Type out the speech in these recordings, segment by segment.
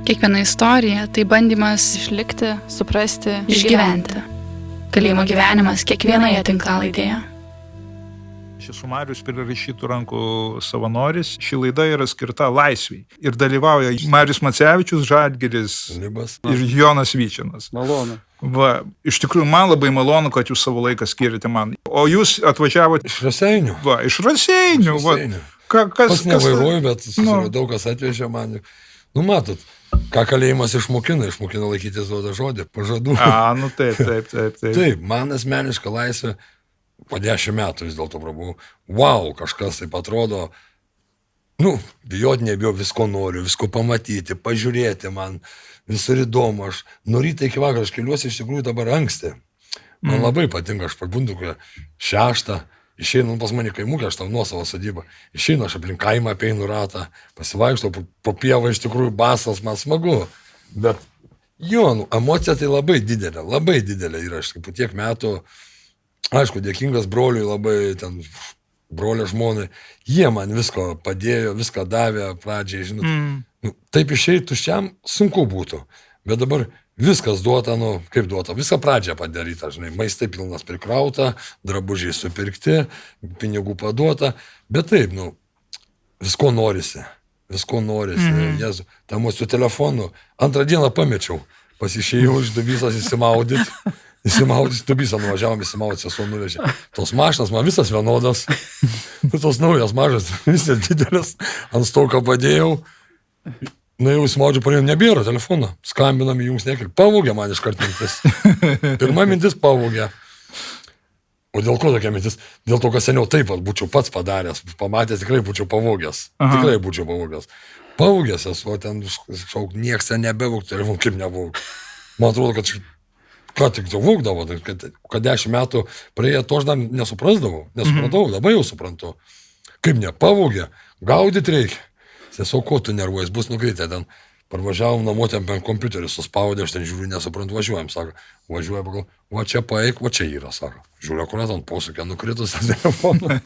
Kiekviena istorija tai bandymas Išlikti, suprasti, išgyventi. Kalėjimo gyvenimas kiekvienoje tinklalaidėje. Aš esu Marius prirašytų rankų savanoris. Ši laida yra skirta laisvei. Ir dalyvauja Marius Macevičius, Žalgiris Libas. ir Jonas Vyčinas. Malonu. Va, iš tikrųjų, man labai malonu, kad jūs savo laiką skirite man. O jūs atvažiavote Iš Raseinių. va, iš Raseinių. Va, Pas nevairuoju, bet susiradau, kas atvežė man. Nu, matot, ką kalėjimas išmokina laikytis duoda žodį, pažadų. Nu taip. Taip, man asmeniška laisvė po 10 metų vis dėlto prabuvau. Wow, kažkas taip atrodo. Bijot nebijau, visko noriu, visko pamatyti, pažiūrėti man. Visur įdomu, aš nuo ryto iki vakaro, aš keliuosi iš tikrųjų dabar anksti. Man labai patinka, aš pabundu 6, išeinu pas mane kaimukę, aš tam nuosavą sodybą. Išeinu, aš aplink kaimą apeinu ratą, pasivaikštau po pievą, iš tikrųjų basas, man smagu. Bet emocija tai labai didelė yra, aš po tiek metų, aišku, dėkingas broliui labai, ten brolio žmonai, jie man visko padėjo, viską davė pradžiai, žinot. Taip išeit tuščiam sunku būtų, bet dabar viskas duota, kaip duota, visą pradžią padaryta, žinai, maistai pilnas prikrauta, drabužiai supirkti, pinigų paduota, bet taip, visko norisi, Jėzu, tam mūsų telefonu, 2 dieną pamečiau, pasišėjau iš Dubysas įsimaudyti, Dubysą nuvažiavom įsimaudyti, sesuo nuvežė. Tos mašinas man visas vienodas, tos naujas mažas, visi didelis, ant stauko padėjau, jau įsimaudžiu, parėjau, nebėra telefoną, skambinam jums nekėl, pavogė man iškart mintis. Pirma mintis pavogė. O dėl ko tokia mintis? Dėl to, kad seniau taip būčiau pats padaręs, pamatęs, tikrai būčiau pavogęs. Pavogęs esu, o ten nieks ten nebevogtų, telefonų kaip nevogtų. Man atrodo, kad tik to vogdavo, kad 10 metų praėję to aš dar nesupratau, labai jau suprantu. Kaip nepavogė, gaudyti reikia. Tiesiog, ko tu nervuojas, bus nukritę ten. Parvažiavom namo, ten per kompiuterį suspaudė, aš ten žiūriu, nesuprantu, važiuojam, sako. Važiuoja, pagal, va čia paeik, va čia yra, sako. Žiūriu, kur ant posūkio nukritus tą telefoną.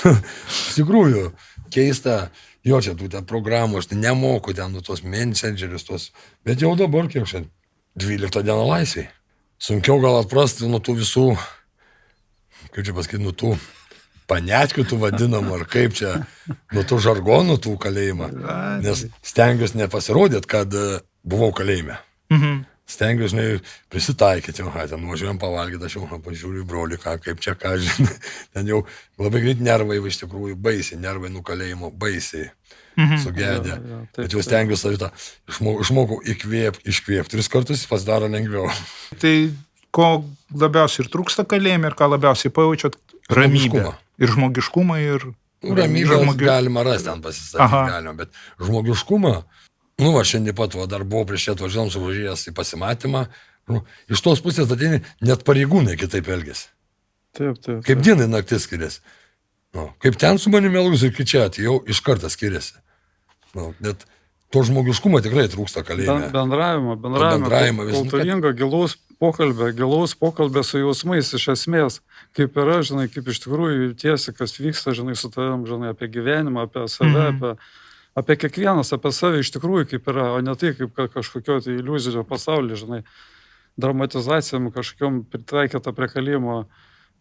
Iš tikrųjų, keista, čia tų ten programų, aš nemoku ten tos mensendžerius, bet jau dabar, kiek šiandien, 12 dieną laisviai. Sunkiau gal atprasti nuo tų visų, kaip čia pasakyti, nuo tų panetkių tų vadinamų, ar kaip čia, nuo tų žargonų tų kalėjimą. Nes stengiuosi nepasirodyti, kad buvau kalėjime. Stengiuosi prisitaikyti, ten važiuojam pavalgyti, aš jau pažiūriu į brolį, kaip čia, ką žinai. Ten jau labai greit nervai, iš tikrųjų, baisiai, nervai nuo kalėjimo, baisiai sugedė. Bet jau stengiuosi savitą, išmokau iškvėpti, 3 kartus pasidaro lengviau. Tai ko labiausiai ir trūksta kalėjime ir ką labiausiai pajaučiat? Ramybę. Ir žmogiškumą, ir... Ramybę galima rasti, ten pasistatyti galima, bet žmogiškumą, šiandien pat dar buvau prieš čia atvažiavom suvažiavęs į pasimatymą, iš tos pusės ateini, net pareigūnai kitaip elgėsi. Taip. Kaip dienai naktis skiriasi. Kaip ten su manimi elgus ir čia atėjau, iš karto skiriasi. Net to žmogiškumo tikrai trūksta kalėjime. Bendravimo, kultūringo, gilaus pokalbio su jausmais iš esmės, kaip yra, žinai, kaip iš tikrųjų tiesi, kas vyksta, žinai, su tavim, žinai, apie gyvenimą, apie save, apie kiekvienas, apie save iš tikrųjų kaip yra, o ne tai, kaip kažkokio tai iliuzijų pasaulyje, žinai, dramatizacijom kažkokiom pritaikyta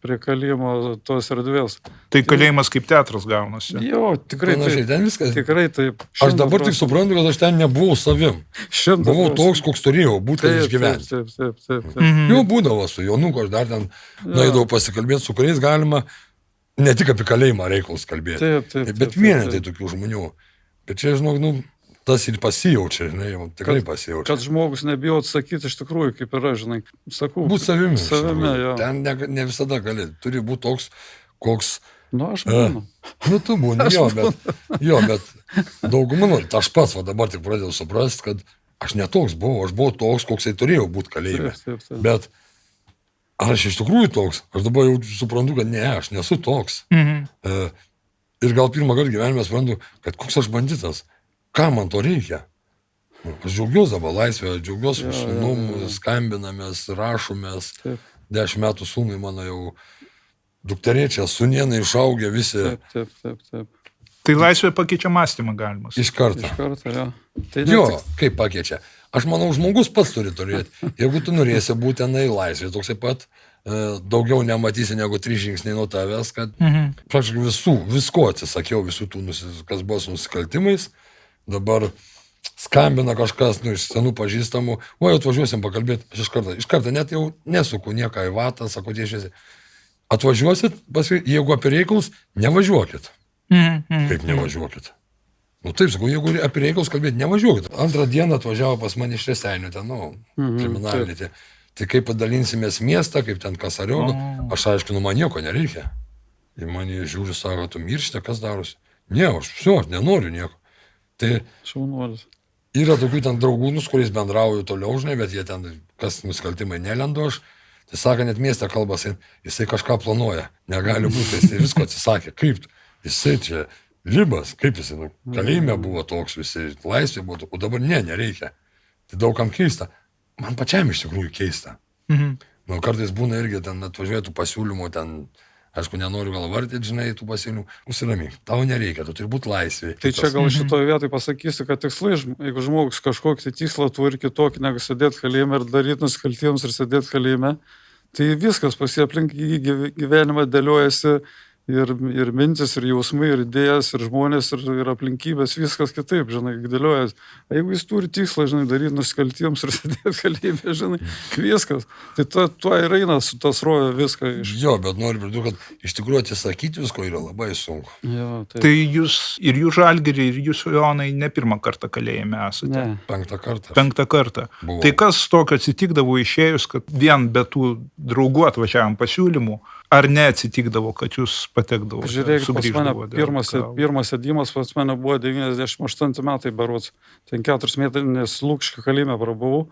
prie kalėjimo tos erdvės. Tai kalėjimas kaip teatras gaunasi. Jo, tikrai taip. Ten viskas. Tikrai taip. Aš dabar tik suprantu, kad aš ten nebuvau savim. Buvau toks, koks turėjau būti, kad išgyventi. Taip. Jau būdavo su Jonuku, aš dar ten naidavau pasikalbėti, su kuriais galima ne tik apie kalėjimą reikalus kalbėti. Taip. Bet vienetai tokių žmonių. Bet čia, žinok, tas ir pasijaučia, žinai, tikrai pasijaučia. Kad žmogus nebijo atsakyti iš tikrųjų, kaip yra, žinai, sakau. Būt savimi. Jo. Ten ne visada gali. Turi būti toks, koks... Aš būnu. Tu būni, bet daugumą, aš pats dabar tik pradėjau suprasti, kad aš netoks buvau, aš buvau toks, koksai turėjau būti kalėjime. Taip. Bet aš iš tikrųjų toks, aš dabar jau suprantu, kad ne, aš nesu toks. Ir gal pirmą kartą gyvenime suprantu, kad koks aš banditas. Ką man to reikia? Aš džiaugiuosi dabar laisvę, džiaugiuosi sūnum, skambinamės, rašomės. 10 metų sūnui mano jau dukterėčia, sūnėnai išaugę visi. Taip. Tai laisvė pakeičia mąstymą galima. Iš karto. Jo. Tai Jo, kaip pakeičia. Aš manau, žmogus pats turi turėti. Jeigu tu norėsi būti tenai laisvė, toksai pat daugiau nematysi negu 3 žingsniai nuo tavęs, kad praktiškai visko atsisakiau, visų tų, kas buvo su nusikaltimais. Dabar skambina kažkas, iš senų pažįstamų, atvažiuosim pakalbėti, aš iš karto net jau nesuku nieką į vatą, sako tiesiai, atvažiuosit, jeigu apie reikalus, nevažiuokit. Kaip nevažiuokit? Nu taip, sakau, jeigu apie reikalus kalbėti, nevažiuokit. Antrą dieną atvažiavo pas mane iš Rėseinių, ten, kriminalinė. Tai kaip padalinsimės miestą, kaip ten Kasariogo, aš aiškinu, man nieko nereikia. Ir mane žiūri, sako, tu miršti, kas darosi? Ne, aš nenoriu nieko. Tai šaunuolis. Yra tokių ten draugūnus, kuriais bendrauju toliau, žinai, bet jie ten, kas nusikaltimai nelendo aš. Tai sako, net mieste kalbasi, jisai kažką planuoja, negali būti, jisai visko atsisakė. Kaip? Jisai čia libas, kaip jisai, kalėjime buvo toks, visi laisvė buvo, o dabar nereikia. Tai daugam keista. Man pačiam iš tikrųjų keista. Nu, kartais būna irgi ten atvažiuoja tų pasiūlymų, ten, aišku, nenoriu gal vardyti, žinai, tų pasiūlymų. Užsiramink, tau nereikia, tu turi būti laisvė. Tai čia gal šitoje vietoje pasakysiu, kad tikslai, jeigu žmogus kažkokį tikslą turi kitokį, negu sėdėti kalėjime ir daryti nusikaltimus ir sėdėti kalėjime, tai viskas pas jį aplink gyvenimą dėliojasi. Ir mintis, ir jausmai, ir idėjas, ir žmonės, ir aplinkybės, viskas kitaip, žinai, dėliojas. Jeigu jis turi tikslą, žinai, daryti nusikaltimus ir sėdėti kalėjime, žinai, viskas. Tai tuo ir eina su tas roja viską. Jo, bet noriu pridurti, kad iš tikrųjų atsisakyti visko yra labai sunku. Jo, tai jūs ir jūs Žalgirį, ir jūs Jonai ne pirmą kartą kalėjime esate. Ne. 5 kartą. 5 kartą. Buvo. Tai kas tokio atsitikdavo išėjus, kad vien be tų draugų atvažiavam pasiūlymų, ar neatsitikdavo, kad jūs patekdavo? Žiūrėk, pas mane pirmas sėdimas pas mane buvo 98 metai berods. Ten 4 metais Lūkškių kalėjime prabuvau.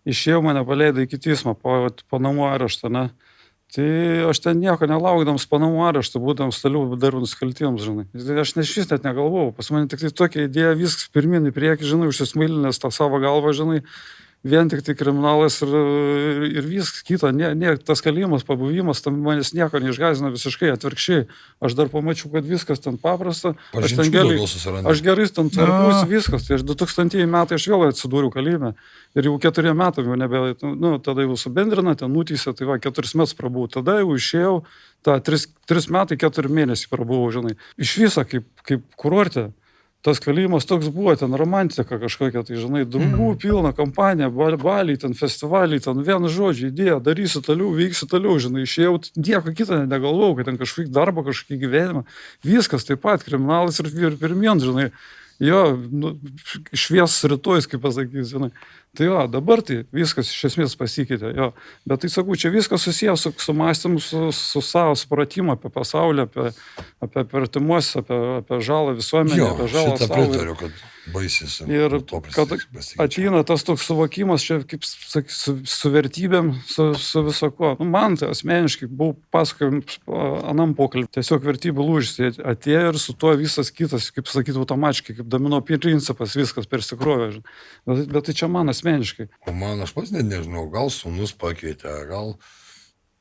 Išėjau, mane paleido iki teismo po namų areštą, ne? Tai aš ten nieko nelaukdams po namų areštą, būdams toliau darau nusikaltimus, žinai. Aš iš vis net negalvojau. Pas mane tik tai tokia idėja, viskas pirmin į priekį, žinai, užsismailinęs tą savo galvą, žinai. Vien tik tai kriminalas ir viskas kita, tas kalėjimas, pabuvimas, tam manęs nieko neišgąsdino, visiškai atvirkščiai. Aš dar pamačiau, kad viskas ten paprasta, aš gerai ten tvarkuosi, viskas. Tai aš 2000 metai aš vėl atsidūriau kalėjime ir jau 4 metai jau nebe, tada jau subendrina, ten nuteisė, tai 4 metus prabuvau, tada jau išėjau, 3 metai 4 mėnesiai prabuvau, žinai. Iš viso kaip kurorte. Tas kalėjimas toks buvo, ten romantika kažkokia, tai žinai, draugų pilna kompanija, baliai, ten festivaliai, ten vienu žodžiu, idėja, darysiu toliau, veiksiu toliau, žinai, išėjau, nieko kitą negalvojau, kad ten kažkokį darbą, kažkokį gyvenimą, viskas taip pat, kriminalas ir pirmien, žinai, jo, švies rytojus, kaip pasakys, žinai. Tai jo, dabar tai viskas iš esmės pasikeitė, jo. Bet tai sakau, čia viskas susijęs su mąstymu, su savo supratimu apie pasaulį, apie artimuosius, apie žalą visuomenę, apie žalą savo. Pritariu, kad baisisi. Ir kad ateina tas toks suvokimas, čia kaip su vertybėm, su visako. Man tai asmeniškai buvau pasakojim anam pokalbį. Tiesiog vertybių lūžis atėjo ir su tuo visas kitas, kaip sakyti, automatiškai, kaip domino principas, viskas persikrovė. Bet tai čia man asmeniškai. O man, aš pats net nežinau, gal sūnus pakeitė, gal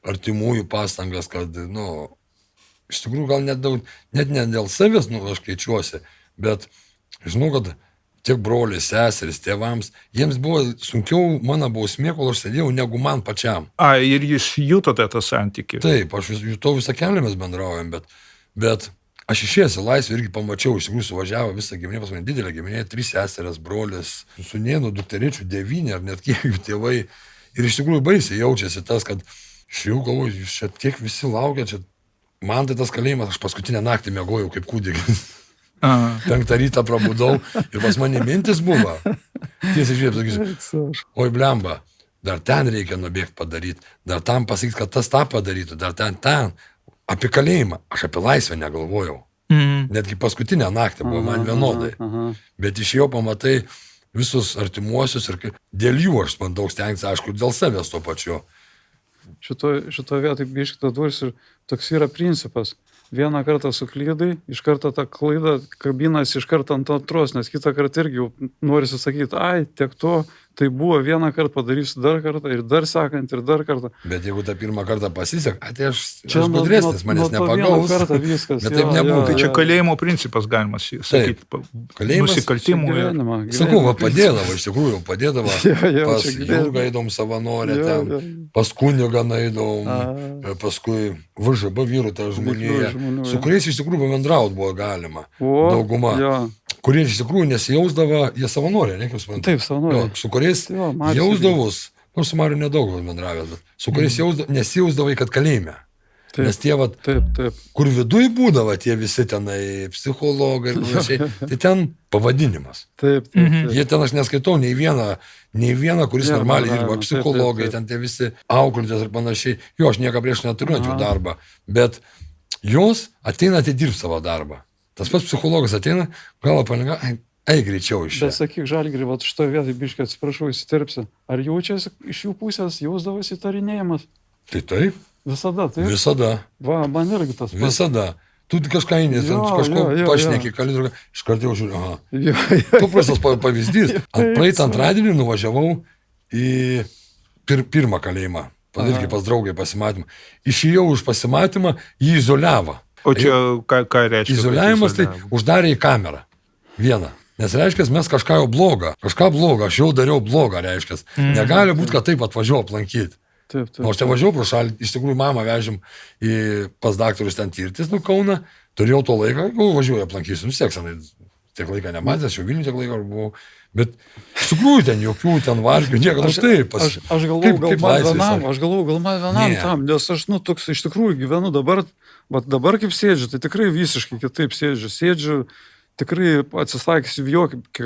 artimųjų pastangas, kad, iš tikrųjų gal net ne dėl savęs, aš keičiuosi, bet žinau, kad tiek broliai, seseris, tėvams, jiems buvo sunkiau mano bausmė, kol aš sėdėjau, negu man pačiam. Ir jūs jutote tą santykį? Taip, aš jutau visą kelią, mes bendraujam, bet aš išėjęs į laisvę irgi pamačiau, iš tikrųjų suvažiavo visą giminę, pas mane didelė giminė, 3 seserės, brolis, sūnėnų, dukterėčių, 9 ar net kiek jų tėvai. Ir iš tikrųjų baisiai jaučiasi tas, kad aš jau galvoju, jūs čia tiek visi laukia, čia man tai tas kalėjimas, aš paskutinę naktį miegojau kaip kūdikis. 5 rytą prabudau ir pas mane mintis buvo. Tiesiai žiūrėjau, sakysiu, oi blemba, dar ten reikia nubėgti padaryti, dar tam pasakyti, kad tas tą padarytų, dar ten. Apie kalėjimą, aš apie laisvę negalvojau. Netgi paskutinę naktį buvo man vienodai. Bet iš jo pamatai visus artimuosius ir dėl jų aš bandau stengtis, aišku, dėl savęs to pačiu. Šito vietoj biškita duris ir toks yra principas. Vieną kartą suklydai, iš karto tą klaidą kabinas iš karto ant antros, nes kitą kartą irgi jau norisi sakyti, tiek to, Tai buvo vieną kartą, padarysiu dar kartą ir dar sekant ir dar kartą. Bet jeigu tą pirmą kartą pasisek, tai aš Čia gudresnis, manęs nepagaus. Kartą viskas. Bet taip nebūna. Tai čia kalėjimo principas, galima sakyti. Kalėjimas nusikaltimų. Sakau, va padėdavo, iš tikrųjų, padėdavo. Pas Jurgą eidom savanorę ten, pas kunigą eidom, paskui VŽB vyrų tą žmonėje, su kuriais iš tikrųjų bendraut buvo galima. Dauguma. Kurie iš tikrųjų nesijausdavo, jie savanoriai, ne, kaip suprantu. Taip, savanoriai. Su kuriais jausdavus, nors su Mariu nedaug bendravęs, bet su kuriais nesijausdavai, kad kalėjime. Taip, nes tie, kur viduj būdavo, tie visi tenai psichologai ir panašiai, tai ten pavadinimas. Taip. Jie ten aš neskaitau nei vieną, kuris normaliai dirba, psichologai, ten tie visi auklėtės ir panašiai. Jo, aš nieko prieš neturiu jų darbą, bet jos ateina atidirbti savo darbą. Tas pats psichologas ateina, galva palinga, eik greičiau iš čia. Bet sakyk, Žalgiri, vat šitoje vietoje, biškai atsiprašau, įsiterpsi. Ar jaučiasi iš jų pusės jausdavosi įtarinėjimas? Tai taip. Visada, taip? Visada. Va, man irgi tas pats. Visada. Tu kažką eini, kažko pašneki, kalidrą, iš karto jau žiūriu, aha. Paprastas pavyzdys. Praeitą antradienį nuvažiavau į pirmą kalėjimą. Irgi pas draugai pasimatymą. Išėjau už pasimatymą, jį izoliavo. O čia ką reiškia? Izoliavimas tai uždarė į kamerą. Vieną. Nes reiškia, mes kažką blogą, aš jau dariau blogą, reiškia. Negali būti, kad taip atvažiuoju aplankyti. Taip. O aš ten važiavau pro šalį, iš tikrųjų mamą vežim pas daktarus ten tirtis, Kauną, turėjau to laiką, važiuoju aplankysiu, vis tiek senai tiek laiką nematęs, jau Vilniuje tiek laiką buvau, bet iš tikrųjų ten jokių ten vargių, nieko, taip. Aš galvoju, gal man vienam tam, nes aš, toks iš tikrųjų gyvenu dabar kaip sėdžiu, tai tikrai visiškai kitaip sėdžiu, tikrai atsisakęs jo,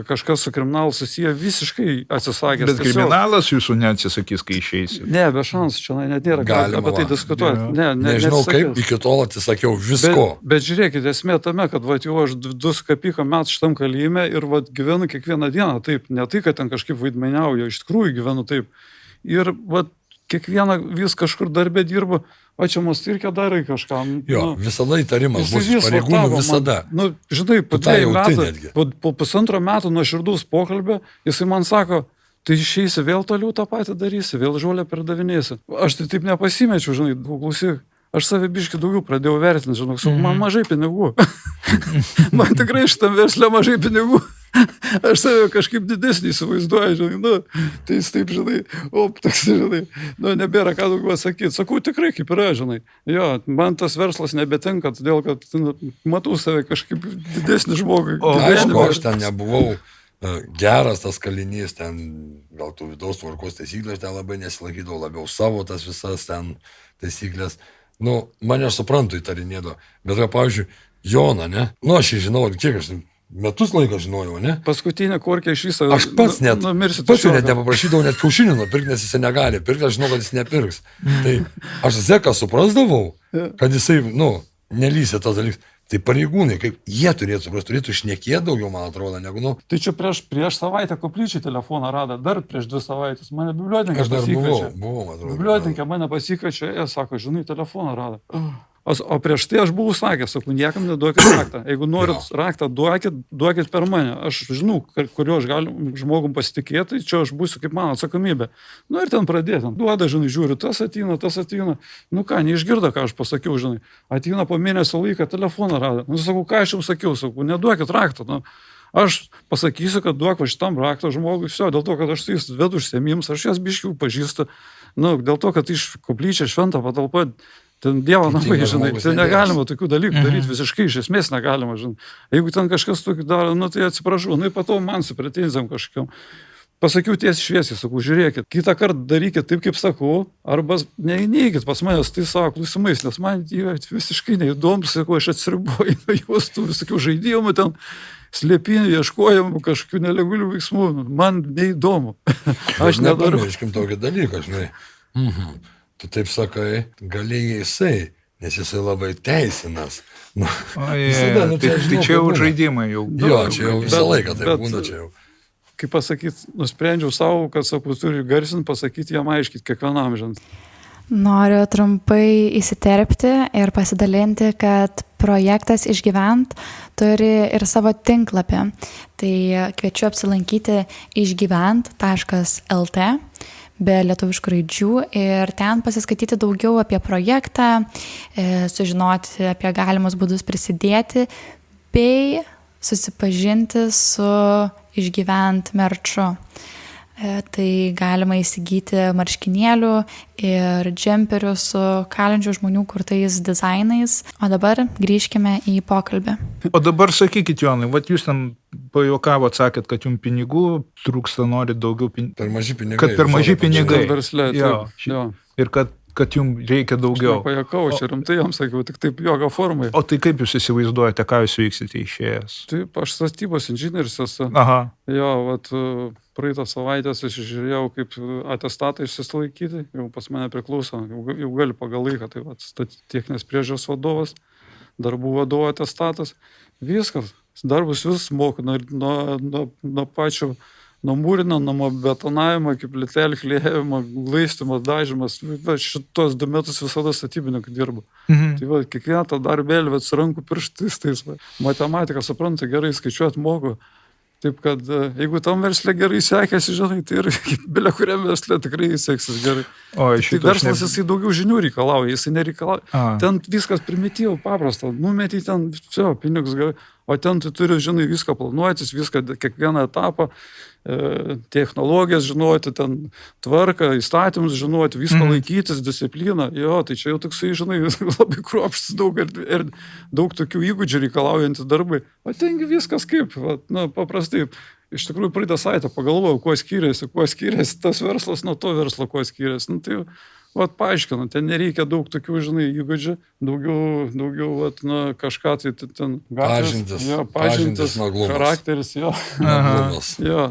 kažkas su kriminalu susiję, visiškai atsisakęs. Bet kriminalas jūsų neatsisakys, kai išeisi. Ne, be šansų, čia net nėra galima apie tai diskutuoti. Nežinau kaip, iki tol atsisakiau visko. Bet žiūrėkite, esmė tame, kad jau aš 2,5 metų šitam kalėjime ir gyvenu kiekvieną dieną taip, ne tai, kad ten kažkaip vaidmeniauju, iš tikrųjų gyvenu taip. Ir kiekvieną vis kažkur darbę dirbu, o čia mus irkia darai kažką. Jo, visada įtarimas bus iš pareigūnų, visada. Žinai, po 1,5 metų nuo širdaus pokalbio, jisai man sako, tai išeisi vėl toliau tą patį darysi, vėl žolę perdavinėsi. Aš tai taip nepasimečiau, žinai, klausyk. Aš save biškai daugiau pradėjau vertinti, žinok, man mažai pinigų. Man tikrai šitam versle mažai pinigų. Aš save kažkaip didesnį įsivaizduoju, žinai, tai jis taip, žinai, toks, žinai, nebėra ką daugiau sakyti. Sakau, tikrai kaip yra, žinai. Jo, man tas verslas nebetinka, todėl, kad matau save kažkaip didesnį žmogų. Aišku, aš ten nebuvau geras tas kalinys, ten gal tų vidaus tvarkos taisyklės ten labai nesilaikydavau, labiau savo tas visas ten taisyklės. Mane aš suprantu įtarinėdavo, bet pavyzdžiui, Joną, ne? Aš jį žinau, kiek aš metus laiką žinojau, ne? Paskutinę korkę iš viso. Aš pats net nepaprašydavau net kiaušinių nupirkti, nes jis negali pirkti, aš žinau, kad jis nepirks. Tai aš Zeką suprasdavau, kad jisai, nelysė tas dalykas. Tai pareigūnai, kaip jie turėtų šnekėti daugiau, man atrodo, negu, Tai čia prieš savaitę koplyčiai telefoną rado, dar prieš 2 savaitės. Mane bibliotekė pasikviečia. Buvau, atrodo. Bibliotekė mane pasikviečia, sako, žinai, telefoną rado. O prieš tai aš buvau sakęs, sakau, niekam neduokit raktą. Jeigu norit raktą, duokit per mane. Aš žinau, kuriuo aš galiu žmogum pasitikėti, tai čia aš būsiu kaip mano atsakomybė. Ir ten pradėti. Duoda, žinai, žiūriu, tas ateina. Neišgirdo, ką aš pasakiau, žinai. Ateina po mėnesio laiką, telefoną rado. Sakau, ką aš jums sakiau, neduokit raktą. Aš pasakysiu, kad duok šitam raktą žmogui, dėl to, kad aš su jais vedu užsiėmimus, aš jas biškių pažįstu. Dėl to, kad iš koplyčią šventą patalpą ten Dievo namai, žinai, tai negalima tokių dalykų daryti, visiškai iš esmės negalima, žinai. Jeigu ten kažkas tokį daro, tai atsiprašau, pato man su pretenzijom kažkokiam. Pasakiau tiesiai šviesiai, sakau, žiūrėkit, kitą kartą darykit taip, kaip sakau, arba neįneikit pas manęs tai savo klausimais, nes man visiškai neįdomu, sakau, aš atsiriboju nuo jos tų visokių žaidimų, ten slėpinių, ieškojimų, kažkokių nelegalių veiksmų, man neįdomu. Aš nedarau. Nepamirškim tokį dalyką, žinai. Tu taip sakai, galėjai jisai, nes jisai labai teisinas. Tai čia jau žaidimai jau. Jo, čia jau visą laiką taip būna čia jau. Kaip pasakyti, nusprendžiau savo, kad, sakau, turiu garsinti, pasakyti jam aiškit kiekvienam, žinai. Noriu trumpai įsiterpti ir pasidalinti, kad projektas Išgyvent turi ir savo tinklapį. Tai kviečiu apsilankyti išgyvent.lt be lietuviškų raidžių ir ten pasiskaityti daugiau apie projektą, sužinoti apie galimus būdus prisidėti bei susipažinti su Išgyvent merču. Tai galima įsigyti marškinėlių ir džemperių su kalinčių žmonių kurtais dizainais. O dabar grįžkime į pokalbį. O dabar sakykit, Jonai, vat jūs ten pajuokavot, sakėt, kad jums pinigų trūksta, norit daugiau pinigų. Per maži pinigai. Kad per maži pinigai. Verslė, Jo. Ir kad jums reikia daugiau. Pajakau, aš rimtai jam sakiau, tik taip jogo formai. O tai kaip jūs įsivaizduojate, ką jūs veiksite išėjęs? Taip, aš statybos inžinierius esu. Aha. Jo, vat praeitą savaitę aš žiūrėjau, kaip atestatą išsilaikyti, jau pas mane priklauso, jau gali pagal laiką, tai vat techninės priežiūros vadovas, darbų vadovo atestatas, viskas, darbus vis moku, nuo pačio, nuo mūrinio, nuo betonavimo, iki plytelių kliejimo, glaistymas, dažymas, šitos 2 metus visada statybininkų dirbu. Tai va, kiekvieną tą darbėlį, su rankų pirštais, matematika, suprantu, gerai skaičiuot moku. Taip, kad jeigu tam versle gerai sekėsi, žinai, tai ir belia kuriam versle tikrai seksis gerai. Tai verslas jisai daugiau žinių reikalauja, jisai nereikalauja. Ten viskas primityvų, paprasta, numetį ten, pinigus gerai, o ten tu turi, žinai, viską planuotis, viską, kiekvieną etapą, technologijas žinoti, ten tvarką, įstatymus žinoti, viską laikytis, discipliną. Jo, tai čia jau toksai, žinai, labai kruopštus daug ir daug tokių įgūdžių reikalaujantys darbai. O tengi viskas kaip, paprastai. Iš tikrųjų, praeitą savaitę pagalvojau, kuo skiriasi tas verslas nuo to verslo, kuo skiriasi. Tai paaiškinu, ten nereikia daug tokių, žinai, įgūdžių, daugiau, kažką tai ten pažintis, charakteris, jo. Jo.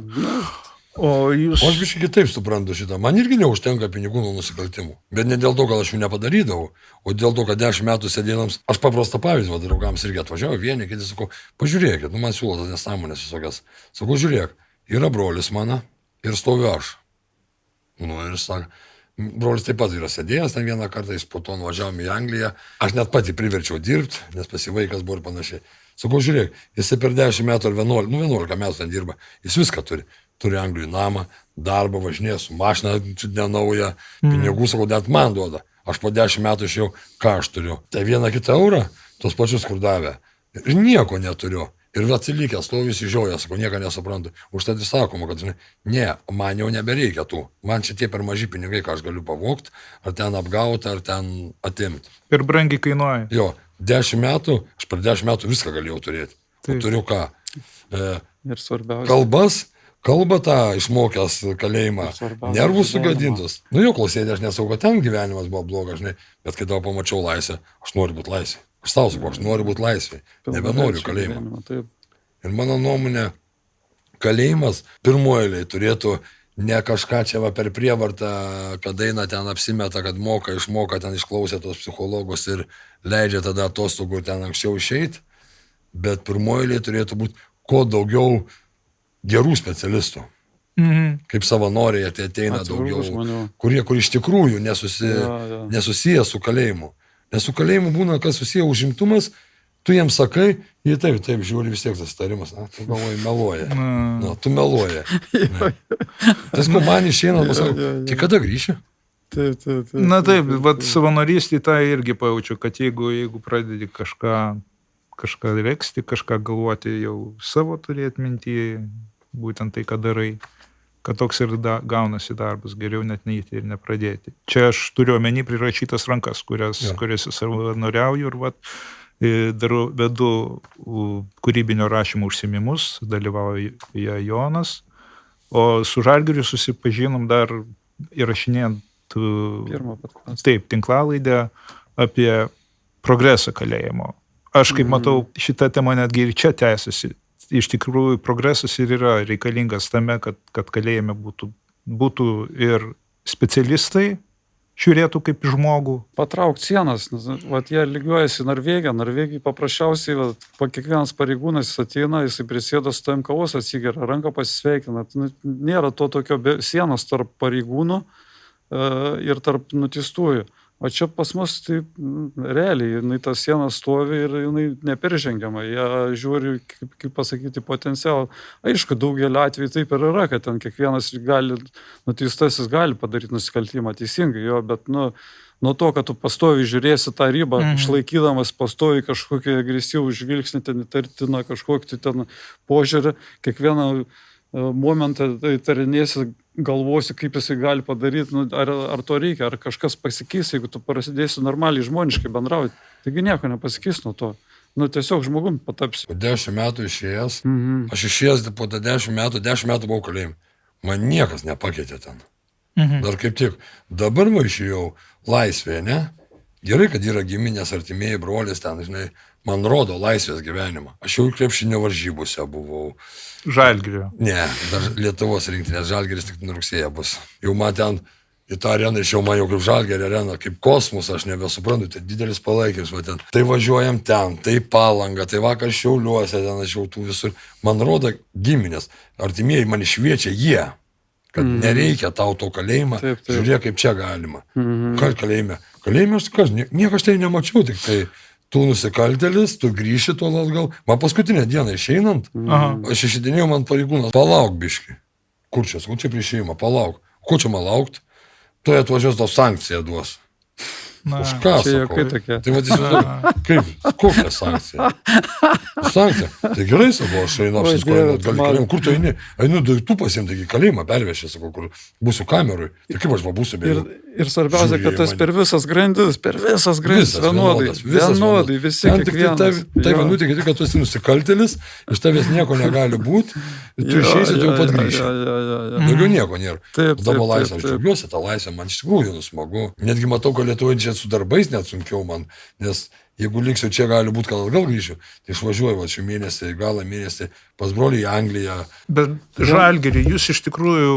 O aš biškai kitaip suprantu šitą. Man irgi neužtenka pinigų nuo nusikaltimų. Bet ne dėl to, kad aš jų nepadarydavau, o dėl to, kad 10 metų sėdėdams, aš paprastą pavyzdį, draugams irgi atvažiavau, vieni, kiti sakau, pažiūrėkit, man siūlo tas nesąmonės visokias. Sakau, žiūrėk, yra brolis mano ir stoviu aš. Ir sako, brolis taip pat yra sėdėjęs, ten vieną kartą jis po to nuvažiavom į Angliją. Aš net patį priverčiau dirbti, nes pasivaikas buvo ir panašiai. Sakau, žiūrėk, jisai per 10 metų ar 11 metų ten dirba, jis viską turi. Turi Anglijų namą, darbą, važinėja su mašina, nenauja, pinigų, sakau, net man duoda. Aš po 10 metų išėjau, ką aš turiu. Tai 1-2 eurą, tos pačius kur davė. Ir nieko neturiu. Ir atsilikęs, to visi žioja, sakau, nieko nesuprantu. Užtat vis sakoma, kad, žinai, ne, man jau nebereikia tų. Man šitie per maži pinigai, ką aš galiu pavogti, ar ten apgauti, ar ten atimti. Per brangiai kainuoja. Jo, 10 metų, aš per 10 metų viską galėjau turėti. O turiu ką? Ir svarbiausia. Kalbą tą išmokęs kalėjimą, nervus sugadintus. Jau klausėdė, aš nesau, kad ten gyvenimas buvo blogas, žinai, bet kai tavo pamačiau laisvę, aš noriu būti laisvė. Aš tau sakau, aš noriu būti laisvė, nebenoriu kalėjimą. Ir mano nuomonė, kalėjimas pirmoji turėtų ne kažką čia per prievartą, kad eina ten apsimeta, kad išmoka ten išklausę tos psichologus ir leidžia tada atostogų ir ten anksčiau išeiti, bet pirmoji turėtų būti kuo daugiau gerų specialistų. Kaip savanoriai ateina daugiau, kurie iš tikrųjų nesusiję su kalėjimu. Nes su kalėjimu būna, kas susiję užimtumas, tu jiems sakai, jie taip žiūri vis tiek tas tarimas, tu galvoji, meluoja. Tu meluoja. Tas, ko man išeina, pasakau, tai kada grįši? Na taip, savanorystį tą irgi pajaučiu, kad jeigu pradedi kažką reksti, kažką galvoti, jau savo turėti mintį, būtent tai, ką darai, kad toks ir gaunasi darbas, geriau net neįti ir nepradėti. Čia aš turiu omeny prirašytas rankas, kurias savanoriauju ir vedu kūrybinio rašymo užsiėmimus, dalyvauja Jonas, o su Žalgiriu susipažinom dar įrašinėjant tinklalaidę apie progresą kalėjimo. Aš kaip matau, šitą temą netgi ir čia tęsiasi. Iš tikrųjų, progresas ir yra reikalingas tame, kad kalėjime būtų ir specialistai, žiūrėtų kaip žmogų. Patraukti sienas. Jie lygiuojasi į Norvegiją. Norvegijai paprasčiausiai, kiekvienas pareigūnas ateina, jisai prisėda su tavim kavos, atsigeria, ranką pasisveikina. Nėra to tokio sienos tarp pareigūnų, ir tarp nuteistųjų. O čia pas mus tai realiai, jinai ta siena stovi ir jinai neperžengiama. Jie žiūri, kaip pasakyti, potencialą. Aišku, daugelį atvejų taip ir yra, kad ten kiekvienas nuteistasis gali padaryti nusikaltimą teisingai, jo, bet nuo to, kad tu pastovi žiūrėsi tą ribą, išlaikydamas pastovi kažkokį agresyvų žvilgsnį, ten įtartiną kažkokį ten požiūrį, kiekvieną momentą įtarinėsi, galvosi, kaip jisai gali padaryti, ar to reikia, ar kažkas pasikeis, jeigu tu prasidėsi normaliai žmoniškai bendrauti. Taigi nieko nepasikeis nuo to. Tiesiog žmogum patapsi. Po 10 metų išėjęs, aš išėjęs po 10 metų buvau kalėjime. Man niekas nepakeitė ten. Dar kaip tik, dabar išėjau laisvėje, ne? Gerai, kad yra giminės, artimieji, brolis ten, žinai, man rodo laisvės gyvenimą. Aš jau krepšinio varžybose buvau. Žalgirio. Ne, dar Lietuvos rinktinės, Žalgiris tik rugsėje bus. Jau man ten į tą areną išėjau, man jau kaip Žalgirio arena, kaip kosmos, aš nebesuprantu, tai didelis palaikymas, va ten. Tai važiuojam ten, tai Palanga, tai vakar Šiauliuose, ten aš jau tų visur. Man rodo giminės, artimieji man išviečia jie. Kad nereikia tau to kalėjimą, žiūrėk, kaip čia galima. Ką kalėjime? Kalėjime aš niekas tai nemačiau, tik tai tu nusikaltėlis, tu grįši tuo atgal. Man paskutinę dieną išeinant, aš išidinėjau man pareigūnas, palauk biški. Kur čia prie išėjimą, palauk. Ko čia man laukt? Tu atvažiuos tau sankciją duos. Už ką, sakau? Tai vadys, kaip, kokia sankcija? Sankcija. Tai gerai, sakau, aš einu apsiskolinant, gali kalėjimą, kur tu eini? Einu daiktų pasiimti, taigi kalėjimą pervešė, sakau, kur būsiu kamerui. Tai kaip aš būsiu be jų? Ir svarbiausia, kad tas per visas grandis, vienodai, visi kiekvienas. Tai vienutė, kad tu esi nusikaltėlis, iš tavęs nieko negali būti, tu išeisi, tu jau pat grįši. Daugiau nieko nėra. Dabar laisvė, aš džiaugiuosi tą laisvę, man iš tikrųjų smagu. Netgi matau, kad Lietuvoje čia su darbais net sunkiau man, nes jeigu liksiu čia, gali būti, kad atgal grįšiu, tai išvažiuoju šį mėnesį, galą mėnesį pas brolį į Angliją. Bet Žalgirį, jūs iš tikrųjų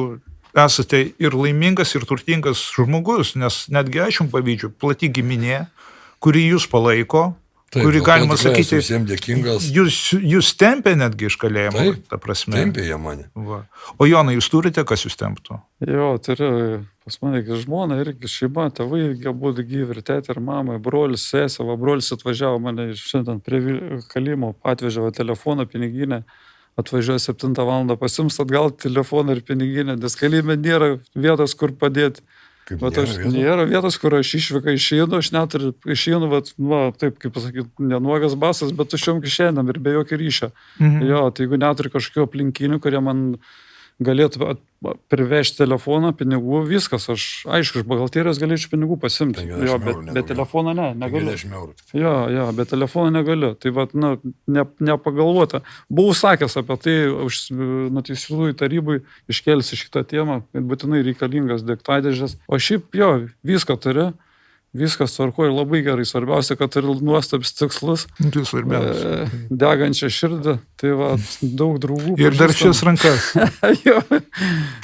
esate ir laimingas, ir turtingas žmogus, nes netgi aš jums pavydžiu, plati giminė, kuri jūs palaiko, taip, kuri galima sakyti, jūs tempė netgi iš kalėjimo, taip, ta prasme. Tempė jie mane. Va. O Jonai, jūs turite, kas jūs temptų? Jo, turiu pas mane žmona irgi šeima, tėvai, būtų gyvi ir tėtė ir mama, brolis, sesė, brolis atvažiavo mane šiandien prie kalėjimo, atvežiavo telefoną, piniginę, atvažiuoja 7 valandą, pasims atgal telefoną ir piniginę, nes kalėjime nėra vietos, kur padėti. Nėra vietos, kur aš išeinu, aš net ir išeinu, taip, kaip pasakyti, nenuogas basas, bet tuščiom kišenėm ir be jokio ryšio. Jo, tai jeigu neturi kažkokio aplinkinių, kurie man galėtų privežti telefoną, pinigų, viskas, aš, aišku, iš buhalterijos galėčiau pinigų pasimti, jo, bet telefoną negaliu. Jo, bet telefoną negaliu. Tai nepagalvota. Buvau sakęs apie tai, nuteistųjų tarybui iškelsi šitą temą, kad būtinai reikalingas daiktadėžės. O šiaip, jo, viską turi. Viskas tvarkoja labai gerai. Svarbiausia, kad turi nuostabus tikslus. Tai svarbiausia. Degančią širdį. Tai daug draugų. Ir dar šias rankas. Jo,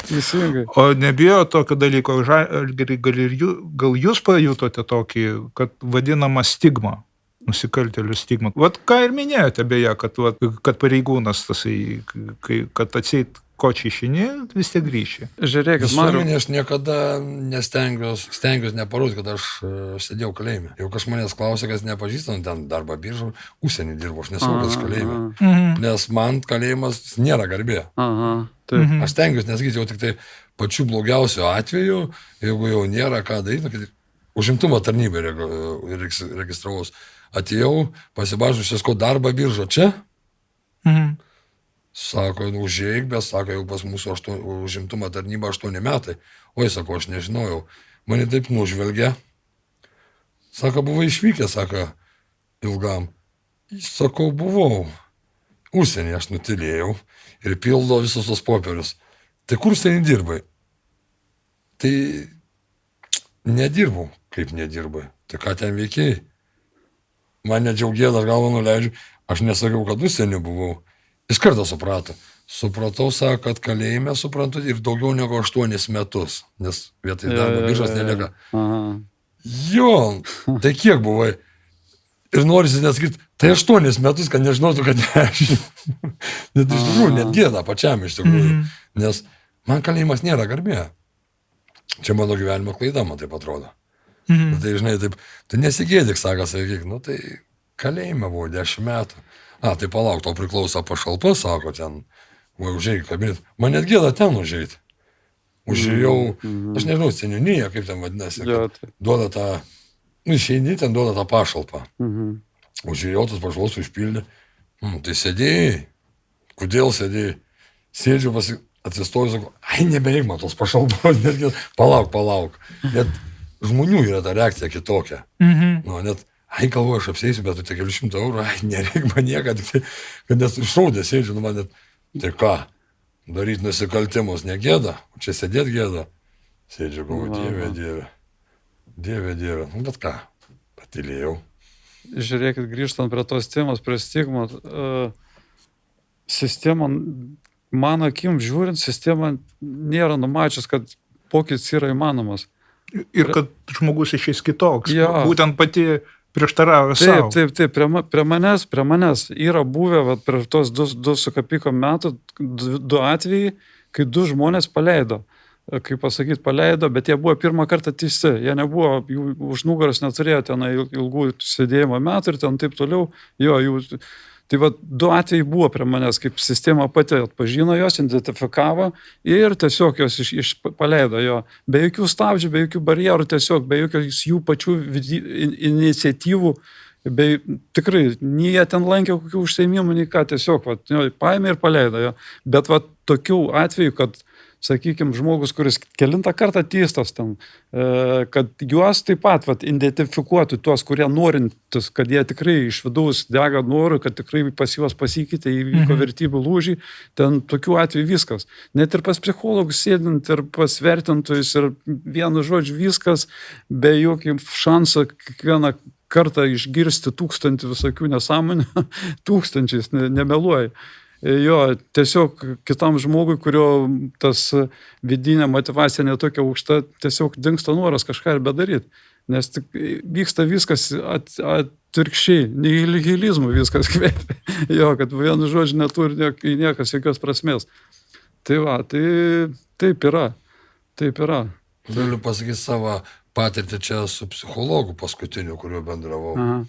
teisingai. O nebijo tokio dalyko, gal jūs pajutote tokį, kad vadinama stigma, nusikaltėlių stigma. Vat ką ir minėjote beje, kad pareigūnas tasai, kad atseit ko čia išini, vis tiek grįši. Žiūrėkit, visuomenė aš niekada stengiuosi neparodyti, kad aš sėdėjau kalėjime. Jau kas manęs klausė, kas nepažįstam, ten darbo biržų, užsienį dirbu, aš nesaugas kalėjime. Nes man kalėjimas nėra garbė. Aš stengiuosi nesakyti jau tik tai pačių blogiausių atvejų, jeigu jau nėra ką daryti, kad užimtumo tarnybą registravaus. Atėjau, pasibažu, šesko darbo biržą čia. Sako, užeik, bet sako, jau pas mūsų užimtumo tarnybą 8 metai. Oi, sako, aš nežinojau. Mane taip nužvelgia. Sako, buvai išvykę, sako, ilgam. Sakau, buvau. Užsienį aš nutilėjau ir pildo visus tos popierius. Tai kur užsienį dirbai? Tai nedirbau. Kaip nedirbai? Tai ką ten veikiai? Man nedžiaugėda, aš galvą nuleidžiu. Aš nesakiau, kad užsienį buvau. Iš karto supratau, sako, kad kalėjime suprantu ir daugiau negu 8 metus, nes vietoj darbo biržos nelieka. Jo, tai kiek buvai? Ir norisi nesakyti, tai 8 metus, kad nežinotų, kad 10. Net iš tikrųjų, net gėda pačiam iš tikrųjų, nes man kalėjimas nėra garbė. Čia mano gyvenimo klaida, man taip atrodo. Tai, žinai, taip, tu nesigėdik, sako, sakyk, nu tai kalėjime buvo 10 metų. Tai palauk, tau priklauso pašalpa, sako, ten, užėjai kabinet. Man net gėda ten užėjti. Užėjau, aš nežinau, seniūnyje, kaip ten vadinasi, duoda tą, išeini, ten duoda tą pašalpą. Užėjau, tas pašalpas užpildė. Tai sėdėjai. Kodėl sėdėjai? Sėdžiu, atsistoju, sakau, nebereik man tos pašalpos, netgi palauk. Net žmonių yra ta reakcija kitokia. Net, galvoju, aš apsėsiu, bet tu tik kelių 100 eurų, nereik man niekad, kad nes išraudė sėdžiu, man net, tai ką, daryti nusikaltimus negėda, čia sėdėt gėda. Sėdžiu, galvoju, dieve, bet ką, patylėjau. Žiūrėkit, grįžtant prie tos temos, prie stigmos, sistema, mano akim žiūrint, sistema nėra numačius, kad pokytis yra įmanomas. Ir kad žmogus išeis kitoks. Būtent pati prieštaravė savo. Taip, prie manęs yra buvę per tos 2 su kapikom metų 2 atvejai, kai 2 žmonės paleido. Kaip pasakyti, paleido, bet jie buvo pirmą kartą teisi. Jie nebuvo, jų už nugaros neturėjo ten ilgų sėdėjimo metų ir ten taip toliau. Tai 2 atvejai buvo prie manęs, kaip sistema pati atpažino jos, identifikavo ir tiesiog jos paleido. Be jokių stabdžių, be jokių barjerų, tiesiog be jokios jų pačių iniciatyvų. Tikrai, nei jie ten lankė kokių užsiėmimų, nei ką, tiesiog paėmė ir paleido. Bet tokių atvejų, kad sakykime, žmogus, kuris kelintą kartą teistas ten, kad juos taip pat identifikuotų tuos, kurie norintis, kad jie tikrai iš vidaus dega noru, kad tikrai pas juos pasikeitė, įvyko vertybių lūžiai, ten tokių atvejų viskas. Net ir pas psichologus sėdint ir pas vertintojus ir vienu žodžiu viskas, be jokių šansų kiekvieną kartą išgirsti 1000 visokių nesąmonių, 1000, nemeluoju. Tiesiog kitam žmogui, kurio tas vidinė motyvacija netokia aukšta, tiesiog dingsta noras kažką ir bedaryti. Nes vyksta viskas atvirkščiai, nihilizmų viskas kvepia. Kad vienu žodžiu neturi niekas jokios prasmės. Tai taip yra. Galiu pasakyti savo patirtį čia su psichologu paskutiniu, kuriuo bendravau.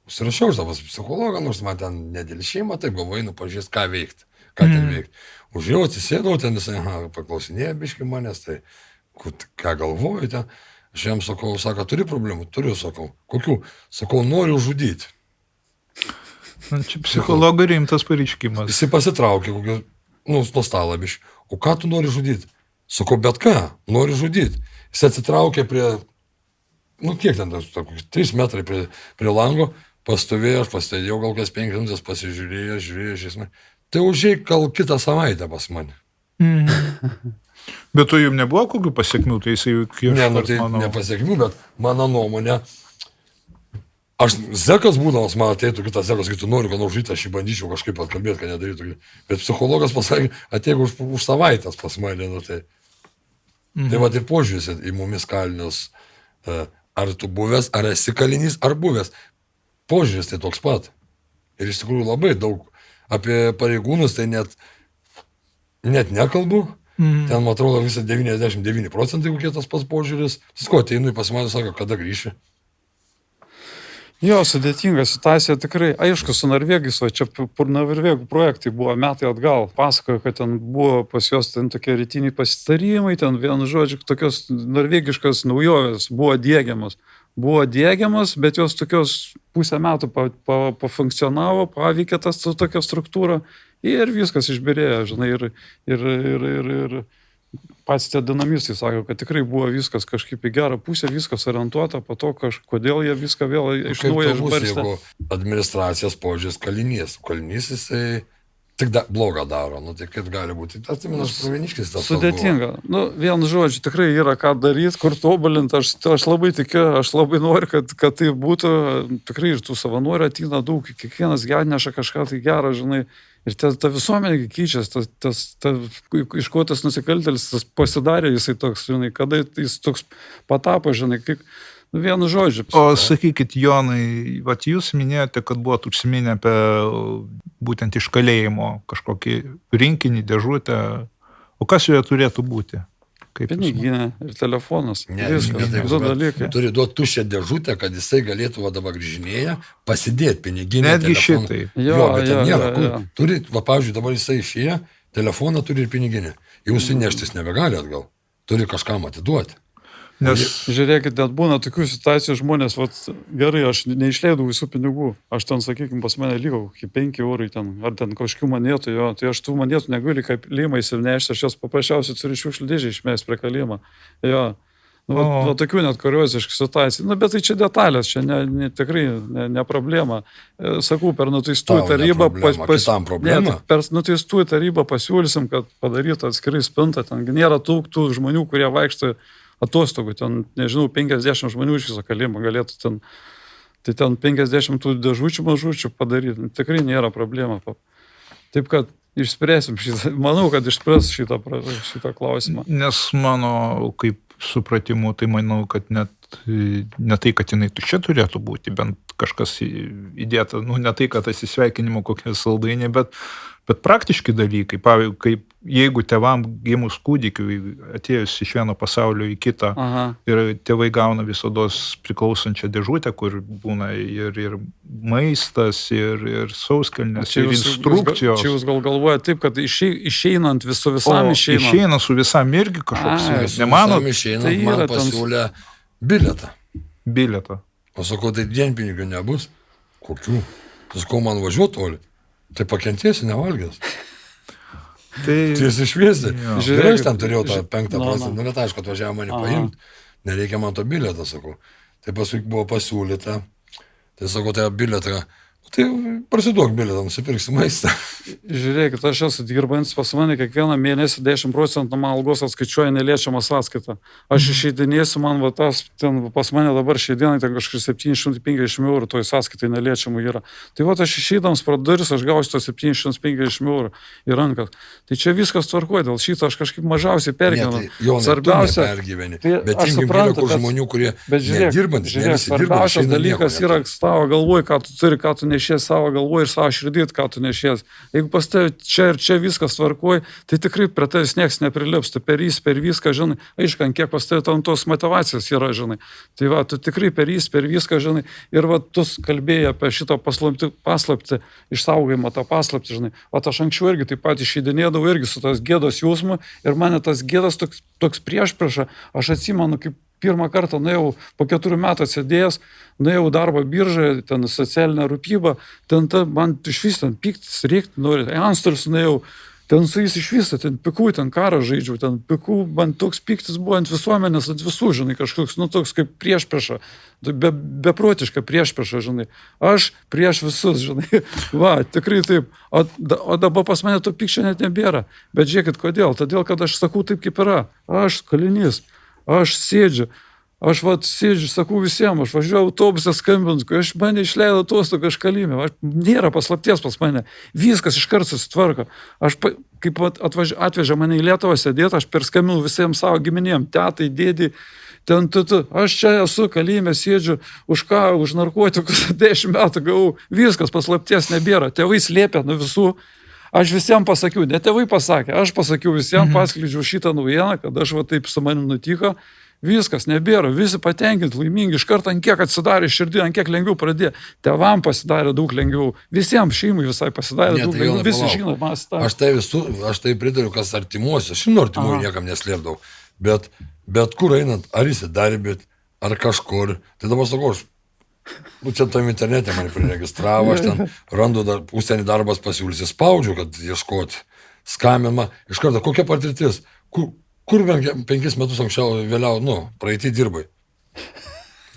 Užsirašiau už pas psichologą, nors man ten nedėl šeima, taip galvoju, pažiūrės, ką veikti, ką ten veikti. Užėjau, atsisėdau, ten jisai, paklausinėjo biškai manęs, tai ką galvoju ten. Aš jam sakau, sako, turi problemų? Turiu, sakau. Kokių? Sakau, noriu žudyti. Čia psichologo rimtas pareiškimas. Jisai pasitraukė, nuo stalo biškai. O ką tu nori žudyti? Sakau, bet ką, noriu žudyti. Jisai atsitraukė prie, kiek ten, 3 metrai prie lango, pastovėjo, aš pastebėjau, gal kas 5 minutės pasižiūrėjo, žiūrėjo. Tai užėjai gal kitą savaitę pas mane. Bet to jums nebuvo kokių pasiekmių, tai jisai juk ne pasiekmių, bet mano nuomonė, aš zekas būdamas, man ateitų kitas zekas, kai tu nori, kad užžyti, aš jį bandyčiau kažkaip atkalbėti, kad nedarytų. Bet psichologas pasakė, ateigu už savaitės pas mane. Tai ir požiūrės į mumis kalinius, ar tu buvęs, ar esi kalinys, ar buvęs. Požiūrės tai toks pat. Ir iš tikrųjų labai daug apie pareigūnus, tai net nekalbu. Ten, man atrodo, visą 99% kokie tas pats požiūris. Tisko, ateinu į pasimatį, sako, kada grįši. Sudėtinga situacija tikrai. Aišku, su norvegais, čia norvegų projektai buvo metai atgal. Pasakojo, kad ten buvo pas juos ten tokie rytiniai pasitarimai, ten vienu žodžiu, tokios norvegiškas naujovės buvo diegiamas, bet jos tokios pusę metų pafunkcionavo, paveikė tas tokia struktūra ir viskas išbyrėjo, žinai, ir pats tie dinamistai sako, kad tikrai buvo viskas kažkaip į gerą pusę, viskas orientuota, po to kodėl jie viską vėl iš naujo išbarstė. Jeigu administracijos požiūris kalinys jisai tik blogą daro, tai kaip gali būti. Atiminas Pravieniškis tas sudėtinga. Vienu žodžiu, tikrai yra ką daryti, kur tobulinti. Aš labai tikiu, aš labai noriu, kad tai būtų. Tikrai ir tų savanorių ateina daug, kiekvienas neša kažką tai gerą, žinai. Ir ta visuomenė keičiasi, iš ko tas nusikaltėlis pasidarė, jisai toks, žinai, kada jis toks patapo, žinai, kaip vienu žodžiu. O sakykit, Jonai, jūs minėjote, kad buvot užsiminę apie būtent iš kalėjimo kažkokį rinkinį, dėžutę. O kas joje turėtų būti? Kaip Piniginė ir telefonas. Ne, Viskas, ne, du dalykai. Turi duoti tuščią dėžutę, kad jisai galėtų va dabar grįžinėję pasidėti piniginę. Netgi telefoną. šitai. Jo, bet ten nėra. jo. Turi, va, pavyzdžiui, dabar jisai išėję, telefoną turi ir piniginę. Jau suneštis nebegali atgal. Turi kažkam atiduoti. Nes Žiūrėkit, net būna tokių situacijų žmonės, vat, gerai, aš neišleidau visų pinigų, aš ten, sakykime, pas mane liko 5 eurai ten, ar ten kažkokių monėtų, jo, tai aš tų monėtų negaliu kaip kalėjimą įsinešti, aš jas paprasčiausiai turiu šiukšlių dėžę išmesti prie kalėjimą. Jo. Nu, va, tokių net kurioziškų situacijų. Nu, bet tai čia detalės, čia tikrai ne problema. Sakau, per nuteistųjų tarybą per nuteistųjų tarybą pasiūlysim, kad padarytų atskirai spintą. Ten nėra tų žmonių, kurie vaikšto atostogų. Ten, nežinau, 50 žmonių iš viso kalėjimo galėtų ten. Tai ten 50 tų dėžučių mažučių padaryti. Tikrai nėra problema. Taip kad išspręsim šitą. Manau, kad išspręs šitą klausimą. Nes mano, kaip supratimu, tai manau, kad net ne tai, kad jinai tuščia turėtų būti, bent kažkas įdėta, nu, ne tai, kad atsisveikinimo kokie saldainiai, bet praktiški dalykai, pavyzdžiui, kaip jeigu tėvam gimus kūdikiui atėjus iš vieno pasaulio į kitą ir tėvai gauna visados priklausančią dėžutę, kur būna ir maistas, ir sauskelnės, ir instrukcijos. Čia jūs gal galvojate taip, kad išeinant visam išeinant. Išeinant su visam irgi kažkoks. Nemanot? Išeinant, tai man pasiūlė bilietą. O sakau, tai dienpinigių nebus? Kokių? Sakau, man važiuoti toli. Tai pakentėsi, nevalgęs. Tiesi šviesi. Gerai, aš ten turėjau tą 5%. Nu, net aišku, atvažiavo mane paimti. Nereikia man to bilietą, sakau. Tai paskui buvo pasiūlyta. Tai sakau, tai bilietą. Tai prasiduok bilietą, nusipirksi maistą. Žiūrėkit, aš esu dirbantis, pas mane kiekvieną mėnesį 10% nuo mano algos atskaičiuoja neliečiamą sąskaitą. Aš išeidinėsiu, man va tas, ten pas mane dabar šiai dienai ten kažkur 750 eurų toj sąskaitai neliečiamų yra. Tai va aš išeidams pro duris, aš gausiu to 750 eurų į ranką. Tai čia viskas tvarkoja, dėl šito aš kažkaip mažiausiai pergyvenu. Svarbiausia, bet suprantu, žmonių, kurie nedirbantis, ne visi dirba. Svarbiausias dalykas yra savo galvoj, ką tu turi, ką tu nešies savo galvoj ir savo širdit, ką tu nešies. Jeigu pas tavai čia ir čia viskas tvarkoj, tai tikrai prie tavęs nieks neprilips, tu per viską, žinai, aišku, kiek pas tavai tam tos motivacijos yra, žinai. Tai va, tu tikrai per viską, žinai, ir va, tu kalbėjai apie šitą paslaptį, išsaugojimą tą paslaptį, žinai. O aš anksčiau irgi taip pat išeidinėdavau irgi su tas gėdos jausmu ir mane tas gėdas toks priešprieša, aš atsimenu, kaip pirmą kartą nuėjau, po 4 metų atsėdėjęs, nuėjau darbo biržoje, ten socialinę rūpybą, ten man iš vis ten piktis, reikti nori, antstolis nuėjau, ten su jais iš viso, ten pikų, ten karą žaidžiau, ten pikų, man toks piktis buvo ant visuomenės, ant visų, žinai, kažkoks, nu toks kaip priešprieša, beprotiška priešprieša, žinai, aš prieš visus, žinai, va, tikrai taip, o dabar pas mane to pykčio net nebėra, bet žiūrėkit, kodėl, todėl, kad aš sakau taip, kaip yra, aš kalinys. Aš sėdžiu, sakau visiems, aš važiuoju autobusą skambinu, aš mane išleido atostogų, aš kalėjime, nėra paslapties pas mane, viskas iškart susitvarko. Aš, kaip atvežė mane į Lietuvą sėdėti, aš perskambinu visiems savo giminėm, tetai, dėdį, aš čia esu kalėjime, sėdžiu, už ką, už narkotikus 10 metų gavau, viskas paslapties nebėra, tėvai slėpė nuo visų. Aš visiems pasakiau, ne tėvai pasakė, aš pasakiau visiems, paskleidžiau šitą naujieną, kad aš va taip su manim nutiko, viskas nebėra, visi patenkinti, laimingi, iš karto ant kiek atsidarė širdį, ant kiek lengviau pradėjo, tėvam pasidarė daug lengviau, visiems šeimai visai pasidarė daug lengviau, visi žino, man pasidarė. Aš tai pritariu, kas artimuosius, aš artimųjų niekam neslėpdavau, bet kur einant, ar įsidarbėt, ar kažkur, tai dabar sakau, čia tam internete mane priregistravo, aš ten randu užsienį darbas pasiūlysi, spaudžiu, kad ieškoti, skambinama, iš karto, kokia patirtis, kur 5 metus anksčiau vėliau, praeitį dirbai?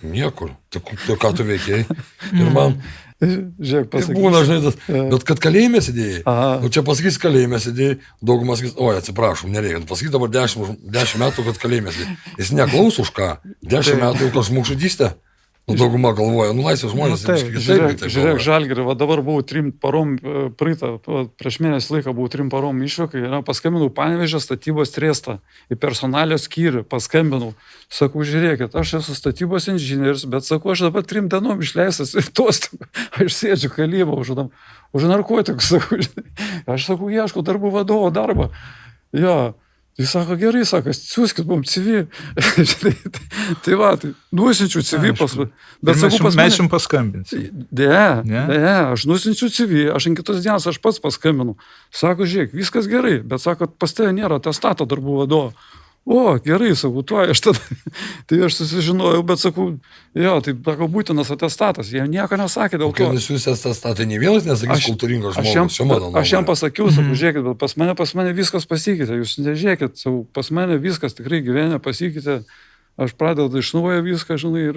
Niekur, tai ką tu veikiai? Ir man, būna, žinai, bet kad kalėjime sėdėjai, čia pasakys kalėjime sėdėjai, daugumas sakys, oi, atsiprašom, nereikia, pasakys dabar 10 metų, kad kalėjime sėdėjai. Jis neklaus už ką, 10 metų kas žmogžudystė. Dauguma galvoja, laisvės žmonės. Žiūrėk, Žalgirį, va dabar buvau 3 parom, prieš mėnesį laiką buvau 3 parom išvykai, paskambinau Panevėžio statybos trėstą į personalijos skyrių, paskambinau, sakau, žiūrėkit, aš esu statybos inžinierius, bet sakau, aš dabar 3 dienom išleistas į atostogų, aš sėdžiu kalėjimą už narkotikus, sakau, aš sakau, ieškau darbų vadovo darbą. Jo. Tai sako, gerai, sako, siūskit mums CV. Tai va, tai nusinčiu CV pas... Bet sakau, mes jums paskambinsim. Deja, aš nusinčiu CV, aš ant kitos dienos aš pats paskambinu. Sako, žiūrėk, viskas gerai, bet sako, pas tave nėra atestato darbų vadovo. O, gerai, sakau, tuo aš tada. Tai aš susižinojau, bet sakau, jo, tai sako, būtinas atestatas. Jie nieko nesakė dėl to. Kai nusiūsės atestatą, nei vienas nesakys kultūringos žmogus. Aš jam pasakiau, sakau, žiūrėkit, bet pas mane viskas pasikeitė. Jūs nežiūrėkit, sakau, pas mane viskas tikrai gyvenime pasikeitė. Aš pradedu iš naujo viską, žinai, ir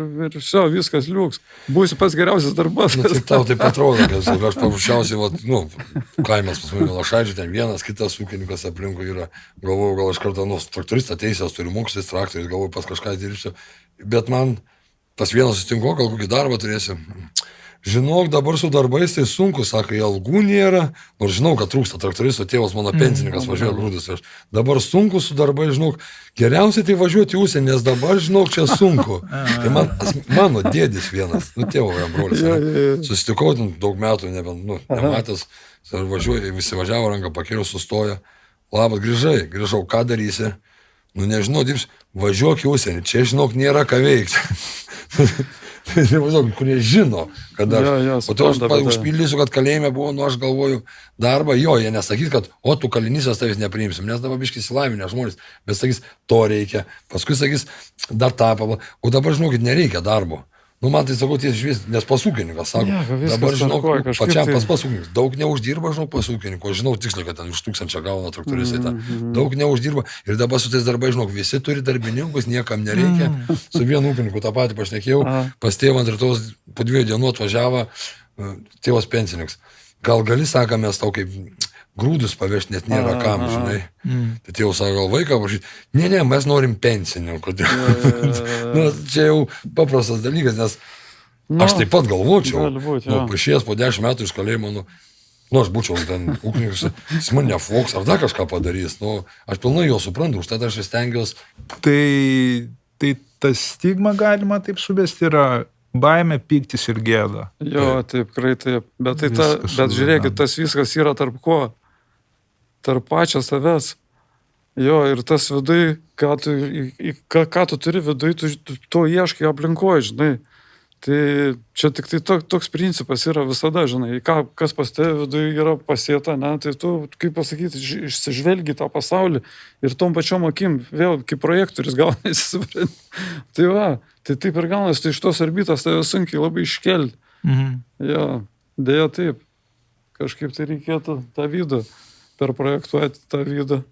viskas liuks. Būsiu pats geriausias darbas. Tai tau taip atrodo, kad aš paprasčiausiai, kaimas pas mane Lašaičių, ten vienas, kitas ūkininkas aplinkui yra, galvoju, gal aš kartą, traktoristą teisės, turiu mokslis traktorius, galvoju, pas kažką dirbsiu, bet man pas vieną sutinku, gal kokį darbą turėsiu. Žinok, dabar su darbais tai sunku, sako, algų nėra, nors žinau, kad trūksta traktoristo, tėvas mano pensininkas važiuoja grūdus. Dabar sunku su darbai, žinok, geriausiai tai važiuoti į užsienį, nes dabar, žinok, čia sunku. Tai mano dėdis vienas, tėvo jam brolis, susitikau daug metų, nematęs, važiuoju, visi važiavo, ranką pakėliau, sustojo. Labas, grįžau, ką darysi? Nežinau, dirbs, važiuok į užsienį, čia, žinok, nėra ką veikti. Kurie žino, kad aš... O to aš užpildysiu, kad kalėjime buvo, aš galvoju, darbą, jie nesakys, kad, tu kalinys, tavęs nepriimsim, nes dabar biškai įsilavinę žmonės, bet sakys, to reikia, paskui sakys, dar tą, o dabar, žinokit, nereikia darbo. Man tai sakau, nes pasūkininkas sako, dabar žinau, pačiam pasūkininkas, daug neuždirba, žinau, pasūkininkas, žinau tiksliai, kad ten už 1000 gauna traktoristai, daug neuždirba ir dabar su tais darbai, žinau, visi turi darbininkus, niekam nereikia, su vienu ūkininku tą patį pašnekėjau, pas tėvą ant rytos po 2 dienų atvažiavo tėvas pensininkas, gal gali, sako, mes tau kaip grūdus pavežti, net nėra kam, žinai. Tai tėvas sako, gal vaiką paprašyti, ne, mes norim pensininkų. Čia jau paprastas dalykas, nes aš taip pat galvočiau, pašies po 10 metų iš kalėjimo, aš būčiau ten ūkininkas, jis man nefoks, ar dar kažką padarys, aš pilnai jo suprantu, už tai aš stengiuosi. Tai tas stigma galima taip suvesti yra baimė, pyktis ir gėda. Jo, taip, tikrai taip. Bet žiūrėkit, tas viskas yra tarp ko? Tarp pačio savęs. Jo, ir tas vidui, ką tu turi vidui, tu ieškai aplinkoje, žinai. Tai čia tik tai toks principas yra visada, žinai. Kas pas tave vidui yra pasėta, tai tu, kaip pasakyti, išsižvelgi tą pasaulį ir tom pačiom akim, vėl kaip projektorius gaunasi. Tai va, tai taip ir gaunasi, tai iš tos orbitos tave sunkiai labai iškelti. Jo, dėja taip. Kažkaip tai reikėtų tą vidų, perprojektuoti tą vidų.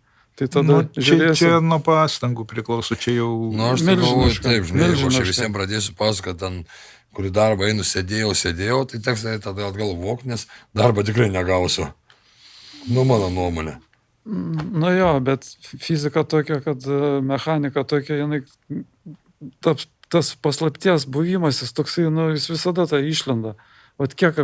Tai tada čia nuo pastangų priklauso, čia jau... Aš tai galvoju, taip, žinai, jeigu aš visiems pradėsiu pasakoti, ten, kurį darbą einu, sėdėjau, tai teks tada atgalvok, nes darbą tikrai negausiu. Mano nuomonė. Jo, bet fizika tokia, kad mechanika tokia, jinai, tas paslapties buvimas, jis toksai, jis visada tą išlenda. Vat kiek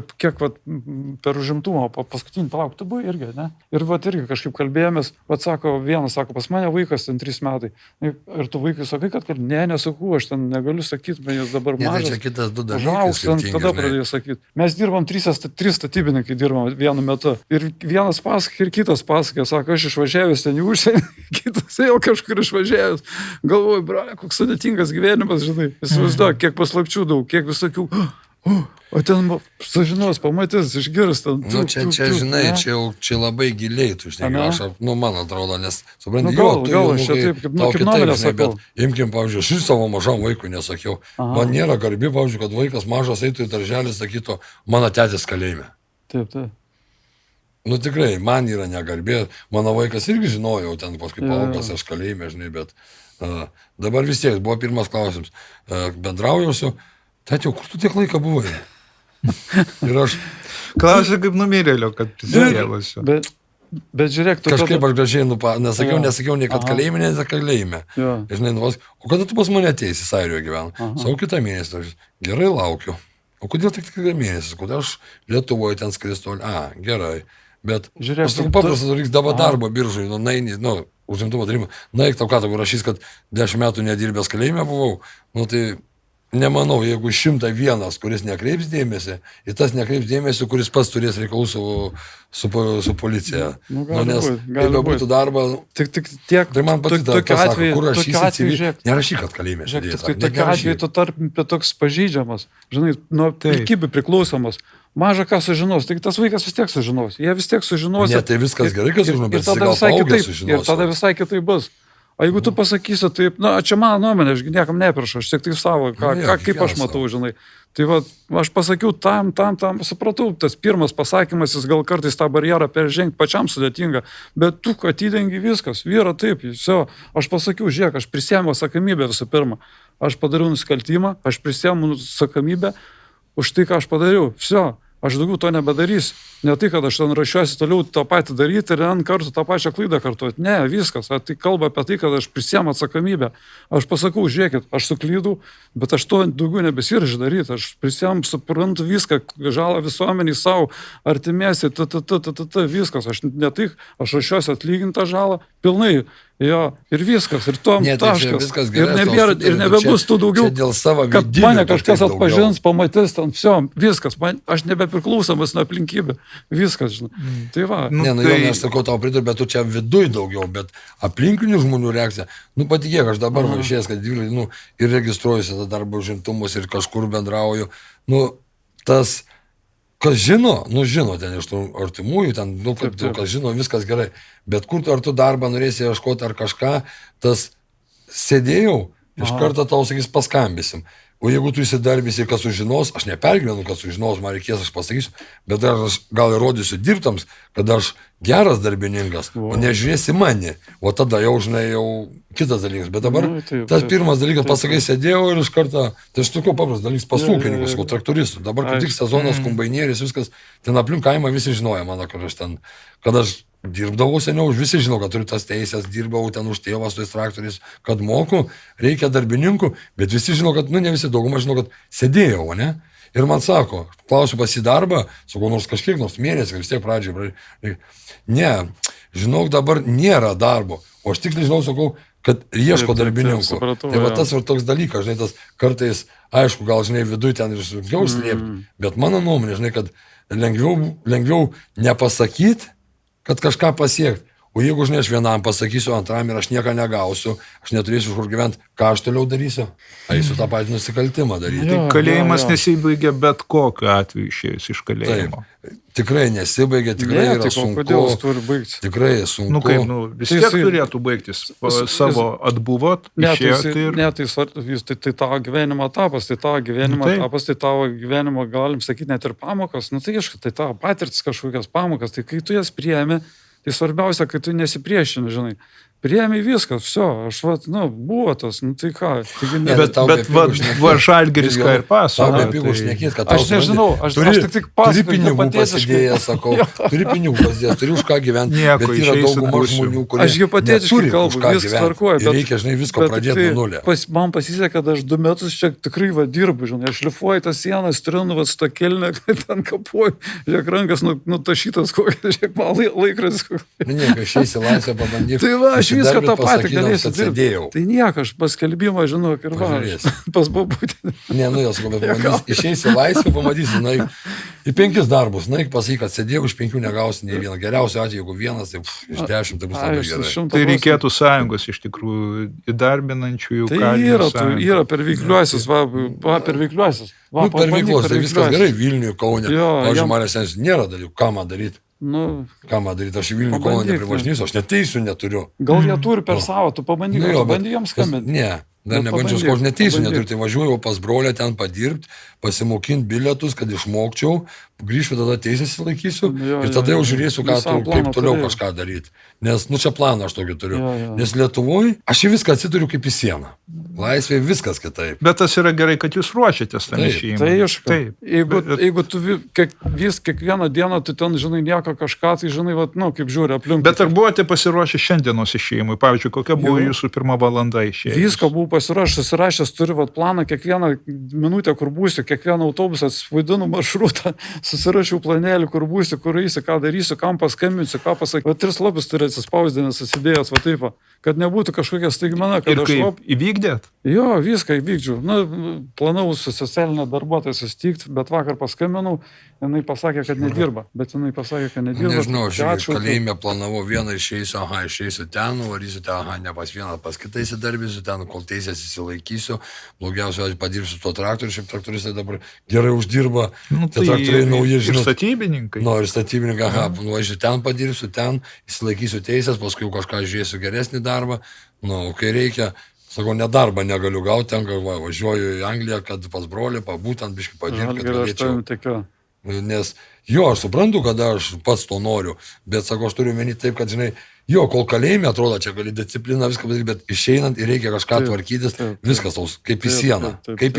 per užimtumą, paskutinį palauk, tu buvai irgi, ne? Ir irgi kažkaip kalbėjomės, vienas sako, pas mane vaikas ten 3 metai. Ir tu vaikai sakai, kad nesakau, aš ten negaliu sakyti, bet jis dabar mažas. Ne, čia kitas 2 dalykai. Tada pradėjau sakyti. Mes dirbam 3 statybininkai dirbam vienu metu. Ir vienas pasakė, ir kitas pasakė, sako, aš išvažiavęs ten į užsienį, kitas jau kažkur išvažiavęs. Galvoju, brale, koks sudėtingas gyvenimas, žinai. Įsivaizduok, kiek paslapčių daug, kiek visokių... O ten sužinos, pamatys, išgirs ten. Čia, žinai, čia labai giliai, tu žinai, man atrodo, nes, supranti, tau kitaip, žinai, bet imkim, pavyzdžiui, aš savo mažam vaikui nesakiau, man nėra garbi, pavyzdžiui, kad vaikas mažas eitų į darželį, sakytų, mano tėtis kalėjime. Taip. Tikrai, man yra negarbė, mano vaikas irgi žinojau, ten paskui paaugas, aš kalėjime, žinai, bet dabar vis tiek buvo pirmas klausimas, bendraujausiu. Tėti, kur tu tiek laiką buvai? Ir aš... Klausiu kaip numirėlio, kad prisidėlasiu. Bet žiūrėk, tu... Kažkaip aš gražiai, nesakiau nei kad kalėjime, nei kalėjime. Žinai, o kada tu pas mane ateisi, Airijoje gyvenu? Sau kitą mėnesį. Gerai, laukiu. O kodėl tik mėnesis? Kodėl aš Lietuvoje ten skristu? Gerai. Bet aš sakau, paprastas dalykas, dabar darbo biržai, užimtumo taryba, naik tau ką, tau rašys, kad 10 metų nedirbęs kalėjime buvau, tai nemanau, jeigu 101, kuris nekreips dėmesį, ir tas nekreips dėmesį, kuris pats turės reikalų su policija. Nes jeigu būtų darbą, tik tiek, tai man patiko, kur rašysi, nerašyk, kad kalėjime sėdėsi. Tokiu atveju tu tarp toks pažeidžiamas, žinai, nuo aplinkybių priklausomas. Maža ką sužinos, tik tas vaikas vis tiek sužinos. Jie vis tiek sužinos. Ne, tai viskas gerai, kad sužinos, bet ir tada visai kitaip bus. O jeigu tu pasakysi taip, čia mano nuomonė, aš niekam neprašau, aš tik tai savo, kaip aš matau, žinai. Tai va, aš pasakiau tam, supratau, tas pirmas pasakymas, jis gal kartais tą barjerą peržengti pačiam sudėtinga, bet tu atidengi viskas, vyra taip, aš pasakiau, žiūrėk, aš prisėmiau atsakomybę visų pirma, aš padariau nusikaltimą, aš prisėmiau atsakomybę už tai, ką aš padariau, aš daugiau to nebedarysiu. Ne tai, kad aš ten rašiuosi toliau tą patį daryti ir ant kartų tą pačią klaidą kartuoti. Ne, viskas. Tai kalba apie tai, kad aš prisėmu atsakomybę. Aš pasakau, žiūrėkit, aš suklydau, bet aš to daugiau nebesiryžiu daryti. Aš prisėmu, suprantu viską, žalą visuomeniai savo, artimiesi, viskas. Aš ne tik, aš rašiuosi atlygintą žalą pilnai. Ir viskas, ir tuom taškas. Ir nebebus tų daugiau, kad mane kažkas atpažins, pamatys, viskas. Aš nebepriklausomas nuo aplinkybių. Viskas, žinai. Tai va. Aš sakau, tau pritariu, bet tu čia viduj daugiau, bet aplinkinių žmonių reakcija. Patikėk, aš dabar išėjęs, kad ir registruojuosi darbo užimtumus ir kažkur bendrauju. Tas... Kas žino, žino ten iš tų artimųjų, kas žino, viskas gerai. Bet kur ar tu darbą norėsi ieškoti ar kažką, tas sėdėjau, iš karto tau sakys, paskambysim. O jeigu tu įsidarbysi, kas sužinos, aš nepergyvenu, kas sužinos, man reikės, aš pasakysiu, bet aš gal įrodysiu dirbtams, kad aš geras darbininkas, o nežiūrėsi mane. O tada jau, žinai, jau kitas dalykas. Bet dabar tas pirmas dalykas, pasakai, sėdėjau ir iš karto, tai aš tokiu paprastas dalykas, pas ūkininkus, traktoristų. Dabar kaip tik sezonas, kombainėris, viskas, ten aplink kaimą visi žinojo mano, kad aš dirbdavau seniau, visi žinau, kad turiu tas teisės, dirbau ten už tėvą su tais traktoriais, kad moku, reikia darbininkų, bet visi žino, kad, ne visi, dauguma žino, kad sėdėjau, ne? Ir man sako, klausiu pas į darbą, sakau, nors kažkiek, nors mėnesį, vis tiek pradžiai. Ne, žinok, dabar nėra darbo, o aš tiksliai žinau, sakau, kad ieško darbininkų. Tai va tas ir toks dalykas, žinai, tas kartais, aišku, gal, žinai, viduj ten ir sunkiau slėpti, bet mano nuomonė, žinai, kad lengviau nepasakyti, kad kažką pasiekti. O jeigu, žinai, aš vienam pasakysiu, antram ir aš nieko negausiu, aš neturėsiu kur gyventi, ką aš toliau darysiu? Eisiu tą patį nusikaltimą daryti. Kalėjimas nesibaigia bet kokiu atveju išėjus iš kalėjimo. Taip, tikrai nesibaigia, tikrai yra sunku. Kodėl jis turi baigtis? Tikrai sunku. Vis tiek turėtų baigtis. Savo atbuvot, išėjot ir... Ne, tai tavo gyvenimo etapas, tai tavo gyvenimo, galim sakyti, net ir pamokas. Tai aišku, tai tavo patirtis kažkokias pamokas, tai kai tu jas priemi, tai svarbiausia, kad tu nesipriešini, žinai. Priėmė viskas, aš buvo tas, tai ką. Bet Žalgiris ką ir pasakoja. Aš nežinau, aš tik pasakoju. Turi pinigų pasidėjęs, sakau, turi pinigų pasidėjęs, turi už ką gyventi, bet yra dauguma žmonių, kurie aš hipotetiškai kalbu, viskas tvarkoja, bet reikia, žinai, visko pradėti nuo nulio. Man pasisekė, kad aš 2 metus čia tikrai dirbu, žinai, aš šlifuoju tas sienas, trinu su tą kelnę, ten kapuoju, žiūrėk, rankas nutašytas, žiūrėk, man laikras. Nieko, išeisi laisvę, pabandyk. Tai va, aš viską tą patį galėsiu dirbti. Tai nieko, aš paskelbimą, žinau, ir va, pas babutį. Ne, jos, bet išeisi laisvę, pamatysi, į 5 darbus, pasakyk, kad sėdėjau, iš 5 negausi nei vieną. Geriausiu atveju, jeigu vienas, tai iš 10 tai bus labai gerai. Tai reikėtų sąjungos iš tikrųjų įdarbinančiųjų. Tai yra per veikliuosius, per veikliuosius. Per veiklos, tai viskas gerai, Vilniuje, Kaune. Pavyzdžiui, manęs nėra dalykų, ką man daryti. Ką man daryti, aš į Vilnių Kauną neprivažinėsiu, aš net teisų neturiu. Gal jie turi per savo, tu pabandyk jiems skambinti. Ne, dar nebandžiau, aš net teisų neturiu, tai važiuoju pas brolę ten padirbti, pasimokinti bilietus, kad išmokčiau, grįšiu tada teisės laikysiu ir tada jau žiūrėsiu, kaip toliau kažką daryti. Nes, čia planą aš tokį turiu. Nes Lietuvoje aš į viską atsiduriu kaip į sieną. Laisvėje viskas kitaip. Bet tas yra gerai, kad jūs ruošiatės tam išėjimui. Tai aišku. Jeigu tu kiekvieną dieną, tu ten, žinai, nieko kažką, tai, žinai, kaip žiūri aplink. Bet ar buvote pasiruošę šiandienos išėjimui? Pavyzdžiui, kokia buvo jūsų pirma valanda išėjimui? Viską buvau pasiruošęs, susirašęs, turiu planą, kiekvieną minutę, kur būsiu, kiekvieną autobusą, vaidinu maršrutą, susirašiau planelį, kur būsiu, kur eisiu, ką darysiu, kam paskambinsiu, ką pasakyti. 3 lapus turi atsispausdinęs, susidėjęs, taip, kad nebūtų kažkokia staigmena, kad ir kaip įvykdėt? Jo, viską įvykdžiau. Na, planavau su socialinė darbuotoja susitikti, bet vakar paskambinau, jinai pasakė, kad nedirba. Bet jinai pasakė, kad nedirba. Nežinau, aš kalėjime planavau vieną išeisiu ten, varysiu ten, ne pas vieną, pas kitą įsidarbysiu ten, kol teisės įsilaikysiu. Blogiausia, padirbsiu tuo traktoriu, šiaip traktoristai dabar gerai uždirba. Tai traktoriai nauji, ir statybininkai. Ir statybininkai, nuvažiu ten, padirbsiu ten, įsilaikysiu teisės, paskui kažką žiūrėsiu geresnį darbą. Kai reikia. Sakau, nedarbą negaliu gauti, ten važiuoju į Angliją, kad pas brolį, būtent biškai padirbti, kad galėčiau. Nes aš suprantu, kad aš pats to noriu, bet sakau, aš turiu meni taip, kad, žinai, kol kalėjime atrodo, čia gali discipliną viską padaryti, bet išeinant ir reikia kažką tvarkytis, viskas taus, kaip į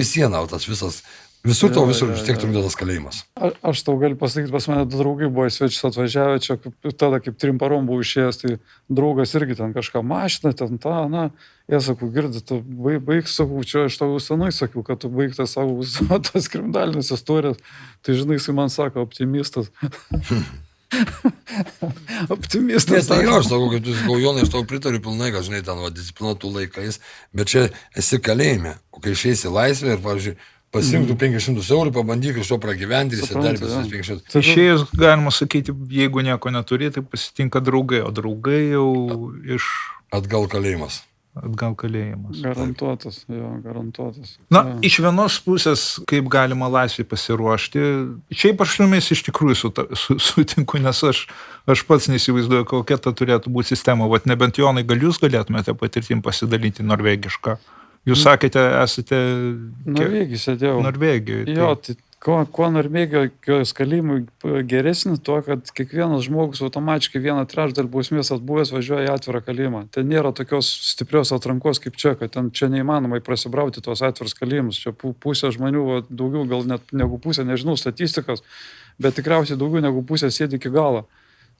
sieną, tas visas. Visur vis tiek trukdo tas kalėjimas. Aš tau galiu pasakyti, pas mane draugai buvo į svečius atvažiavę, čia tada kaip 3 parom buvo išėjęs, tai draugas irgi ten kažką mašina, ten jie sakau, girdi, tu baig, sakau, čia aš tau senai sakiau, kad tu baig tas savo tas kriminalinės istorijas, tai žinai, jis man sako, optimistas. Optimistas. Tai aš sakau, kad tu sakau, Jonai, aš tau pritariu pilnai, kad, žinai, ten disciplinuotų laikais, bet čia esi kalėjime, o kai išeisi laisvę ir, pavyzdžiui, pasimtų 500 eurų, pabandyk iš to pragyventi ir įsidarbės 500. Išėjus, galima sakyti, jeigu nieko neturi, tai pasitinka draugai, o draugai jau iš... Atgal kalėjimas. Garantuotas, garantuotas. Iš vienos pusės, kaip galima laisvai pasiruošti, šiaip aš jumis iš tikrųjų sutinku, nes aš pats neįsivaizduoju, kokia ta turėtų būti sistema. Vat nebent Jonai, gal jūs galėtumėte patirtim pasidalinti norvegišką. Jūs sakėte, esate... Norvegijai sėdėjau. Norvegijoje. Jo, tai kuo Norvegijos kalėjimui geresnį, tuo, kad kiekvienas žmogus automatiškai 1/3 bausmės atbuvęs važiuoja į atvirą kalėjimą. Ten nėra tokios stiprios atrankos kaip čia, kad ten čia neįmanoma prasibrauti tuos atvirus kalėjimus. Čia pusė žmonių, daugiau gal net negu pusė, nežinau statistikos, bet tikriausiai daugiau negu pusė sėdi iki galo.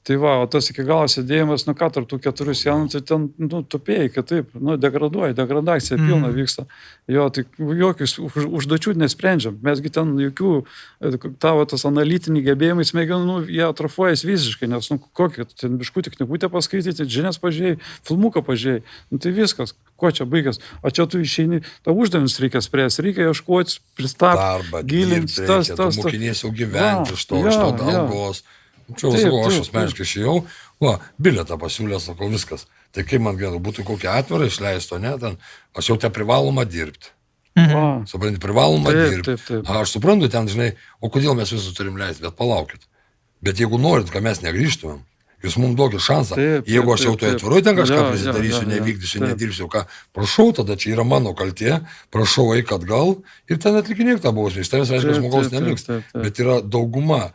Tai o tas iki galo sėdėjimas, tarp tų 4 sienų, tai ten, tupėjai, kad taip, degradacija pilna vyksta. Tai jokius užduočių nesprendžiam. Mesgi ten jokių, tavo tas analitiniai gebėjimai smegenų, jie atrofuojas visiškai, nes, kokie, ten biškutį knygutę paskaityti, žinias pažiūrėjai, filmuką pažiūrėjai, tai viskas, ko čia baigęs. O čia tu išeini, tą uždavinius reikia spręsti, reikia ieškoti, pristatyti, gilinti, tas. Mokinės jau gyventi iš to dalgos. Čia sakau, aš asmeniškai išėjau, bilietą pasiūlė, sakau, viskas. Tai kaip man gėdu, būtų kokią atvirą išleisto, ne, ten, aš jau te privaloma dirbti. Supranti, privaloma dirbti. Aš suprantu ten, žinai, o kodėl mes visus turim leisti, bet palaukit. Bet jeigu norit, kad mes negrįžtumėm, jūs mums duokit šansą, jeigu aš jau toje atviroj ten kažką prisidarysiu, nevykdysiu, nedirbsiu, prašau, tada čia yra mano kaltė, prašau, eik atgal ir ten atlikinėk tą bausmę, iš tavęs, aišku, žmogaus neliks. Bet yra dauguma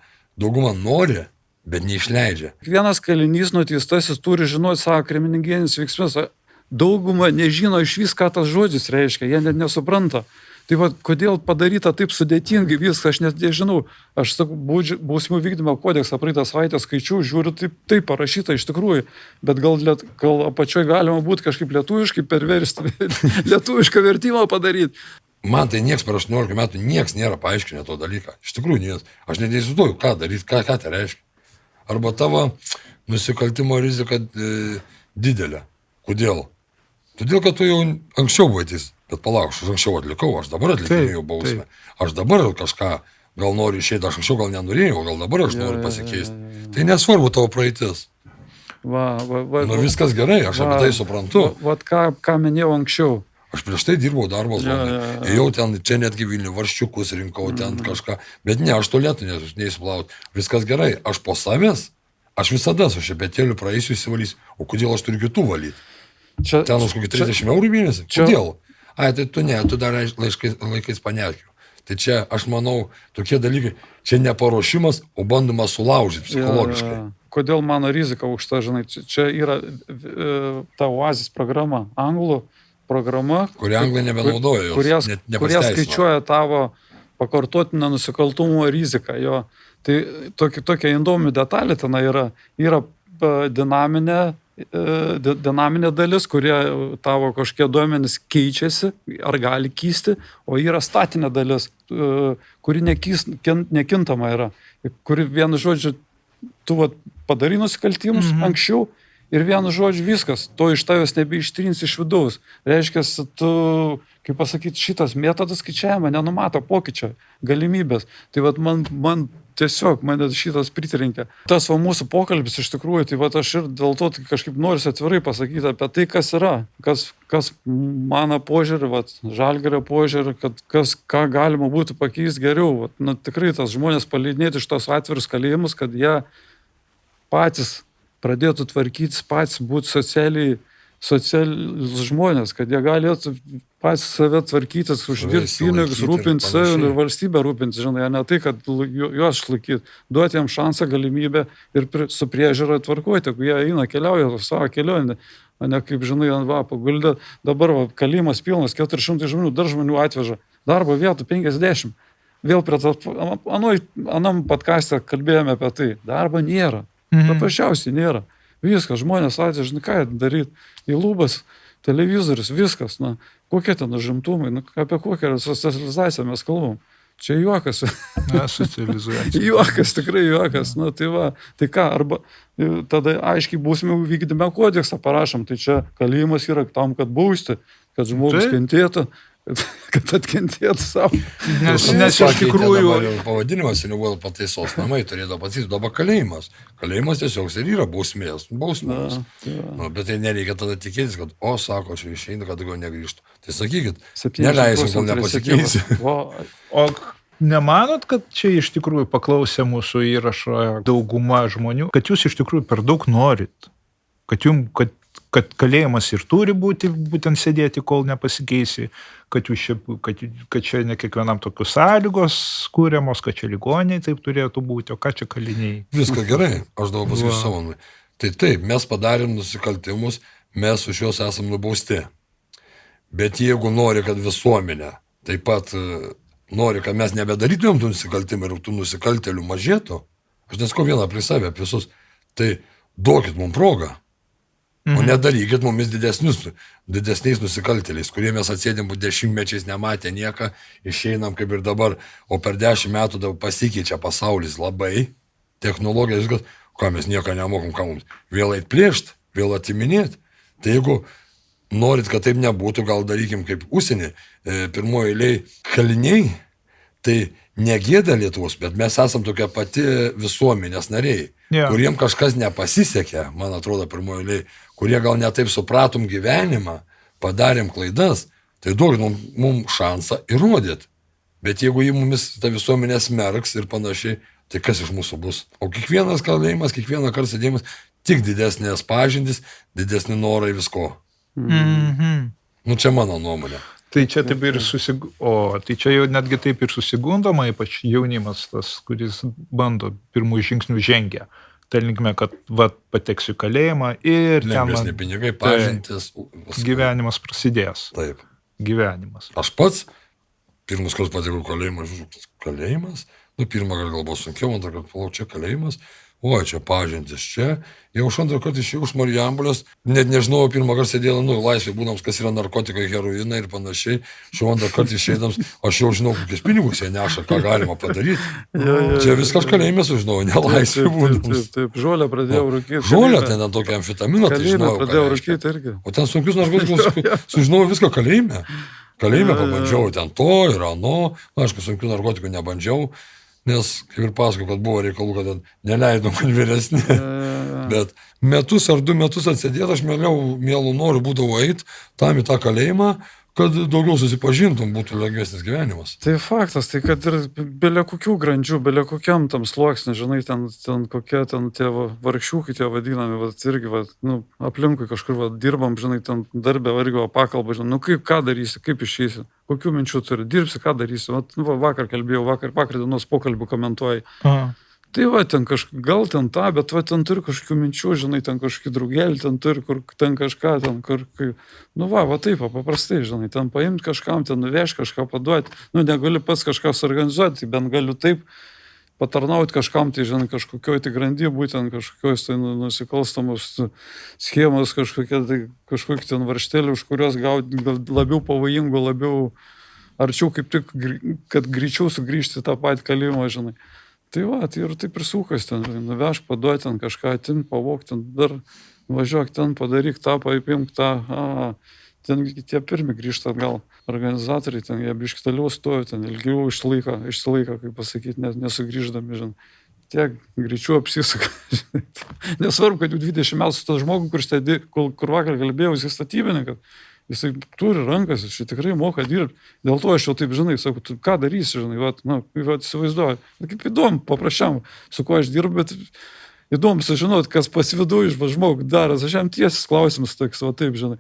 nori, bet neišleidžia. Vienas kalinys nuteistasis turi žinoti savo kriminalinius veiksmus. Dauguma nežino iš vis, ką tas žodis reiškia, jie net nesupranta. Tai kodėl padaryta taip sudėtingai viską, aš net nežinau. Aš sakau, bausmių vykdymo kodeksą praeitą savaitę skaičiau, žiūriu, taip parašyta iš tikrųjų, bet gal apačioj galima būti kažkaip lietuviškai perversti, lietuvišką vertimą padaryti. Man tai nieks per 18 metų, nieks nėra paaiškinę to dalyką. Iš tikrųjų, nieks. Aš net neįsivaizduoju, ką daryti, ką tai reiškia. Arba tavo nusikaltimo rizika didelė. Kodėl? Todėl, kad tu jau anksčiau buvai teis. Bet palauk, aš anksčiau atlikau, aš dabar atlikinėjau bausmę. Aš dabar kažką gal noriu išėti, aš anksčiau gal nenorėjau, gal dabar aš noriu pasikeisti. Tai nesvarbu tavo praeitis. Viskas gerai, aš apie tai suprantu. Ką minėjau anksčiau. Aš prieš tai dirbau darbo zonai. Ėjau ten, čia netgi Vilnių, varščiukus rinkau ten kažką. Bet ne, aš tolėtų neįsiplauti. Viskas gerai. Aš po savęs, aš visada su šepetėliu praeisiu įsivalysiu. O kodėl aš turiu kitų valyti? Ten už kokį 30 eurų mėnesį? Kodėl? Tai tu ne, tu dar laikais panerkiu. Tai čia, aš manau, tokie dalykai, čia ne paruošimas, o bandymas sulaužyti psichologiškai. Kodėl mano rizika aukšta, žinai, čia yra ta Oazis programa, anglų programa, kurie anglai nebenaudoja, kurie skaičiuoja tavo pakartotinę nusikaltumo riziką. Tai tokia įdomi detalė ten yra dinaminė dalis, kurie tavo kažkokie duomenys keičiasi ar gali kysti, o yra statinė dalis, kuri nekintama yra, kuri vienu žodžiu, tu padarai nusikaltimus anksčiau ir vienu žodžiu viskas, to iš tavęs nebeištrins iš vidaus. Reiškia, tu, kaip pasakyti, šitas metodas skaičiavimo nenumato pokyčio galimybės. Tai vat man tiesiog mane šitas pritrenkė. Tas va mūsų pokalbis iš tikrųjų, tai va aš ir dėl to tai kažkaip noriu atvirai pasakyti apie tai, kas yra, kas mano požiūrį, va, Žalgirio požiūrį, kad ką galima būtų pakeisti geriau. Va, nu, tikrai tas žmonės paleidinėti iš tos atvirus kalėjimus, kad jie patys pradėtų tvarkytis, patys būti socialiai žmonės, kad jie galėtų patys save tvarkytis, uždirbti pinigus, rūpinti savim ir valstybę rūpinti, žinai, ne tai, kad juos išlaikyti, duoti jiems šansą, galimybę ir su priežiūra tvarkuoti, jeigu jie eina, keliauja savo kelionę, o ne kaip, žinai, ant vapo guldė, dabar va, kalėjimas pilnas, 400 žmonių, dar žmonių atveža, darbo vietų 50, vėl prie to, anam podcaste kalbėjome apie tai, darbo nėra, paprasčiausiai nėra. Viskas, žmonės atveža, ką daryti, į lubas, televizorius, viskas, na, kokie ten užimtumai, nu, apie kokią socializaciją mes kalbam. Čia juokas. Socializacija. Juokas, tikrai juokas. Na, tai va, tai ką, arba tada aiškiai būsime vykdyme kodeksą, parašom, tai čia kalėjimas yra tam, kad bausti, kad žmogus kentėtų, kad atkentėtų savo. Nes iš tikrųjų... Pavadinimas ir buvo pataisos namai, turėtų pasakyti, dabar kalėjimas. Kalėjimas tiesiog ir yra bausmės. Nu, bet tai nereikia tada tikėtis, kad, sako, aš išeinu, kad daugiau negrįžtų. Tai sakykit, neleisim, kol nepasikeisi. O nemanot, kad čia iš tikrųjų paklausė mūsų įrašo dauguma žmonių, kad jūs iš tikrųjų per daug norit, kad kalėjimas ir turi būti, būtent sėdėti, kol nepasikeisi, kad čia ne kiekvienam tokios sąlygos kūriamos, kad čia ligoniai taip turėtų būti, o ką čia kaliniai? Viskas gerai, aš dabar pasakysiu savo. Tai taip, mes padarėm nusikaltimus, mes už juos esam nubausti. Bet jeigu nori, kad visuomenė taip pat nori, kad mes nebedarytumėm tų nusikaltimų ir tų nusikaltelių mažėtų, aš nesakau vieną prie savę, apie visus, tai duokit mums progą. O nedarykit mumis didesniais nusikaltėliais, kurie mes atsėdėm 10 nematę nieką, išeinam kaip ir dabar, o per 10 metų dabar pasikeičia pasaulis labai, technologija, viskas, ką mes nieko nemokom, ką mums vėl eit plėšt, vėl atiminėt. Tai jeigu norit, kad taip nebūtų, gal darykim kaip užsienį, pirmoji eilėj kaliniai, tai negėda Lietuvos, bet mes esam tokia pati visuomenės nariai, kuriem kažkas nepasisekė, man atrodo, pirmoji eilėj, kurie gal netaip supratom gyvenimą, padarėm klaidas, tai duokit mums šansą įrodyti. Bet jeigu jį mumis ta visuomenė smerks ir panašiai, tai kas iš mūsų bus? O kiekvienas kalėjimas, kiekvieną kartą sėdėjimas, tik didesnės pažintys, didesni norai visko. Nu, čia mano nuomonė. Tai čia taip ir tai čia jau netgi taip ir susigundoma, ypač jaunimas tas, kuris bando pirmųjų žingsnių žengia. Tai linkme, kad pateksiu kalėjimą ir lengvesni pinigai, pažintis. Gyvenimas prasidės. Taip. Gyvenimas. Aš pats pirmus kartus patekau kalėjimas, pirmą kartą gal buvo sunkiau, antrą kartą palauk, čia kalėjimas, čia pažintis čia. Jau aš antrą kartą išėjau iš Marijampolės, net nežinau, pirmą kartą sėdėjau, laisvėje būdams, kas yra narkotikai, heroinai ir panašiai. Šiuo antrą kartą išeidams, aš jau žinau, kokius pinigus jie neša, ką galima padaryti. Čia viskas kalėjime sužinojau, nelaisvėje būdams. Taip, žolę pradėjau rūkyti. Žolę, ten tokią amfetaminą, tai žinojau. Pradėjau rūkyti irgi. O ten sunkius narkotikus sužinojau viską kalėjime. Kalėjime pabandžiau ten to ir ano, aišku, sunkių narkotikų nebandžiau. Nes, kaip ir pasakau, kad buvo reikalų, kad neleido man vyresni. Bet metus ar 2 metus atsėdėt, aš mielų noriu būdavau eit tam į tą kalėjimą, kad daugiau susipažintum, būtų lengvesnis gyvenimas. Tai faktas, tai kad ir belia kokių grandžių, belia kokiam tam sluoksnį, žinai, ten kokie ten tie vargšiukai tie vadinami, irgi, aplinkui kažkur dirbam, žinai, ten darbė irgi pakalba, žinai, ką darysi, kaip išeisi, kokių minčių turi, dirbsi, ką darysi, vakar kalbėjau, vakar dienos pokalbių komentuoji. Tai ten gal ten tą, bet ten turi kažkokių minčių, žinai, ten kažkokį draugelį, ten turi, kur ten kažką, taip, paprastai, žinai, ten paimti kažkam, ten nuvežti kažką paduoti, negali pats kažką suorganizuoti, tai bent galiu taip patarnauti kažkam, tai, žinai, kažkokioj tai grandy, būtent kažkokios tai nusikalstamos schemos, kažkokie ten varšteliai, už kurios gauti labiau pavojingų, labiau arčiau kaip tik, kad greičiau sugrįžti tą patį kalėjimą, žinai. Tai tai ir taip ir sūkas ten, nuveš, paduoti ten kažką, atimti, pavokti, dar važiuok ten, padaryk tą, paipimk tą. Ten tie pirmi grįžta atgal. Organizatoriai ten, jie biškį toliau stovi, ten ilgiau išsilaiko, kaip pasakyti, nesugrįždami, žinai. Tiek greičiau apsisuka. Nesvarbu, kad jau 20 metų su tas žmogu, kur vakar kalbėjau, jis statybininkas, jisai turi rankas, jis tikrai moka dirbti. Dėl to aš jau taip, žinai, sakau, tu ką darysi, žinai, įsivaizduoju. Kaip įdomu, paprašiam, su kuo aš dirbu, bet įdomu sužinoti, kas pasividu iš žmogų daras. Aš jam tiesis klausimas toks, taip, žinai.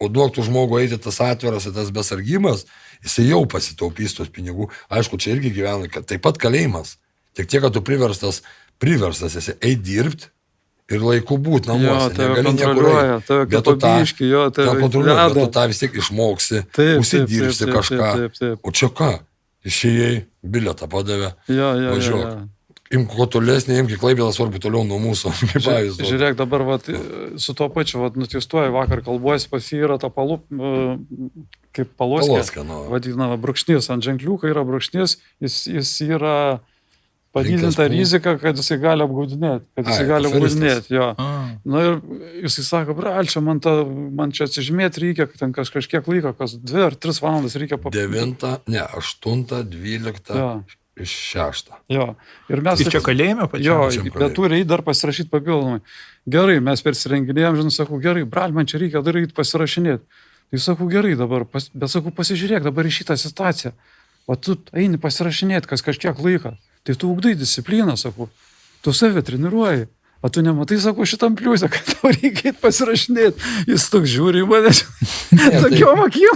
O duok tų žmogų eiti tas atviras, tas besargymas, jisai jau pasitaupys tos pinigų. Aišku, čia irgi gyvena, kad taip pat kalėjimas. Tik tiek, kad tu priverstas esi eiti dirbti ir laiku būti namuose. Tave kontroliuoja, tave kitobiški, bet tu tą vis tiek išmoksi, užsidirbsi kažką. Taip. O čia ką? Išėjai, bilietą padavė, važiuok. Imk kuo tolesnį, imk į Klaipėdą, svarbu toliau nuo mūsų. Žiūrėk, dabar su tuo pačiu nutistuoju, vakar kalbuosi, pas jį yra ta kaip paloskė, vadinama brūkšnys, ant ženkliuko yra brūkšnys, jis yra padidinta rizika, kad jisai gali apgaudinėti, jo. Na ir jisai sako, bralčia, man čia atsižymėti reikia, kad ten kažkiek laiko, kas 2 ar 3 valandas reikia 8, 12, 6. Jo. Ir mes... Tai čia kalėjime pačiam? Jo, bet turi dar pasirašyti papildomai. Gerai, mes persirenginėjom, žinai, sakau, gerai, bral, man čia reikia daryti pasirašinėti. Tai sakau, gerai dabar, bet sakau, pasižiūrėk dabar į šitą situaciją. O tu eini pasirašinėti kažkiek laiką. Tai tu ugdai discipliną, sakau, tu save treniruoji, o tu nematai, sakau, šitam pliusę, kad tau reikia pasirašinėti. Jis toks žiūri į mane, tokiom akim.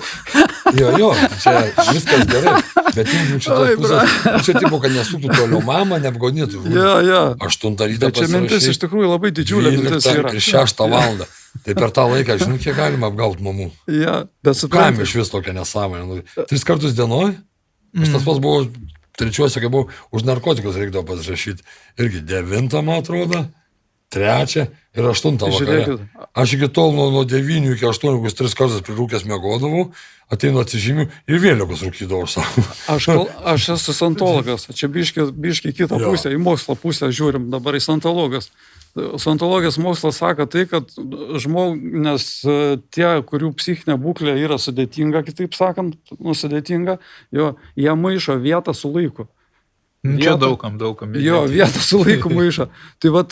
Jo, čia viskas gerai, bet jeigu šitos pusės, čia tipo, kad nesuktų toliau mamą, neapgaudinėtų. Jo. 8 ryto pasirašai. Čia mintis iš tikrųjų labai didžiulė mintis yra. Ir 6 valandą. Tai per tą laiką, žinau, kiek galima apgauti mamų. Ja, bet suprantu. Kam iš vis tokia nesąmonė? 3 kartus dienoj? Aš tas pats buvau, trečiuose, kai buvau, už narkotikus reikdavo pasirašyti. Irgi 9, man atrodo, 3 ir 8 vakare. Aš iki tol nuo 9 iki 8 3 kartus prirūkęs miegodavau, ateinu atsižymiu ir vėliavos rūkydavau savo. Aš esu santologas, čia biški kitą pusę, į mokslo pusę žiūrim, dabar į santologas. Santologijos mokslas sako tai, kad nes tie, kurių psichinė būklė yra sudėtinga, kitaip sakant, sudėtinga, jie maišo vietą su laiku. Čia daugam. Jo, vietą su laiku maišo. Tai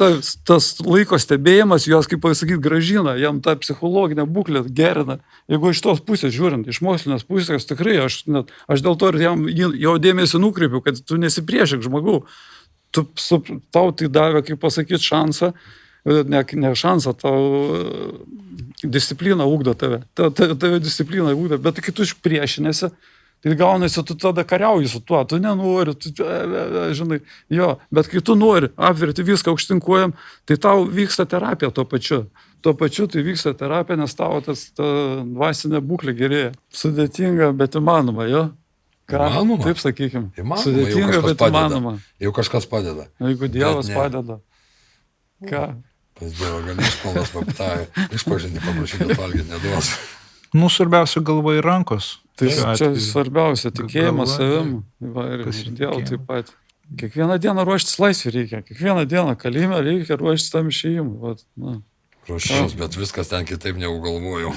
tas laiko stebėjimas, jos, kaip pasakyti, gražina, jam tą psichologinę būklę gerina. Jeigu iš tos pusės žiūrint, iš mokslinės pusės, tikrai aš dėl to ir jam jo dėmesį nukreipiu, kad tu nesipriešink žmogų. Tau tai davė, kaip pasakyti, šansą, ne šansą, tau disciplina ugdo tave. Tave disciplina ugdo, bet kai tu priešinėsi, tai gaunasi, tu tada kariauji su tuo, tu nenori, žinai, bet kai tu nori apverti viską aukštinkojam, tai tau vyksta terapija tuo pačiu. Tuo pačiu tai vyksta terapija, nes tavo ta dvasinė būklė gerėja. Sudėtinga, bet įmanoma, jo. Įmanoma? Taip sakykim. Sudėtinga, bet įmanoma. Jau kažkas padeda. Jeigu Dievas padeda. Ką? Pas Dievą gali išmaldas išpažinti, paprašyti, valgyti neduos. Svarbiausia galva ir rankos. Tai čia svarbiausia, tikėjimas savim. Ir Dievo taip pat. Kiekvieną dieną ruoštis laisvį reikia. Kiekvieną dieną kalėjime reikia ruoštis tam išėjimui. Ruošiaus, bet viskas ten kitaip negu galvojau.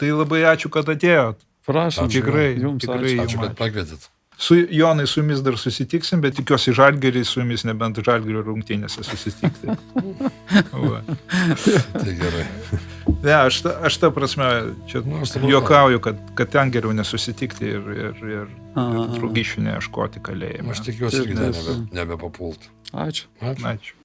Tai labai ačiū, kad atėjot. Prašom, tikrai ačiū, kad pakvietėt. Su Jonai su jumis dar susitiksim, bet tikiuosi Žalgirį su jumis nebent Žalgirio rungtynėse susitikti. Tai gerai. Ne, aš ta prasme, čia juokauju, kad ten geriau nesusitikti ir draugišių neieškoti kalėjime. Aš tikiuosi irgi nebepapult. Ačiū.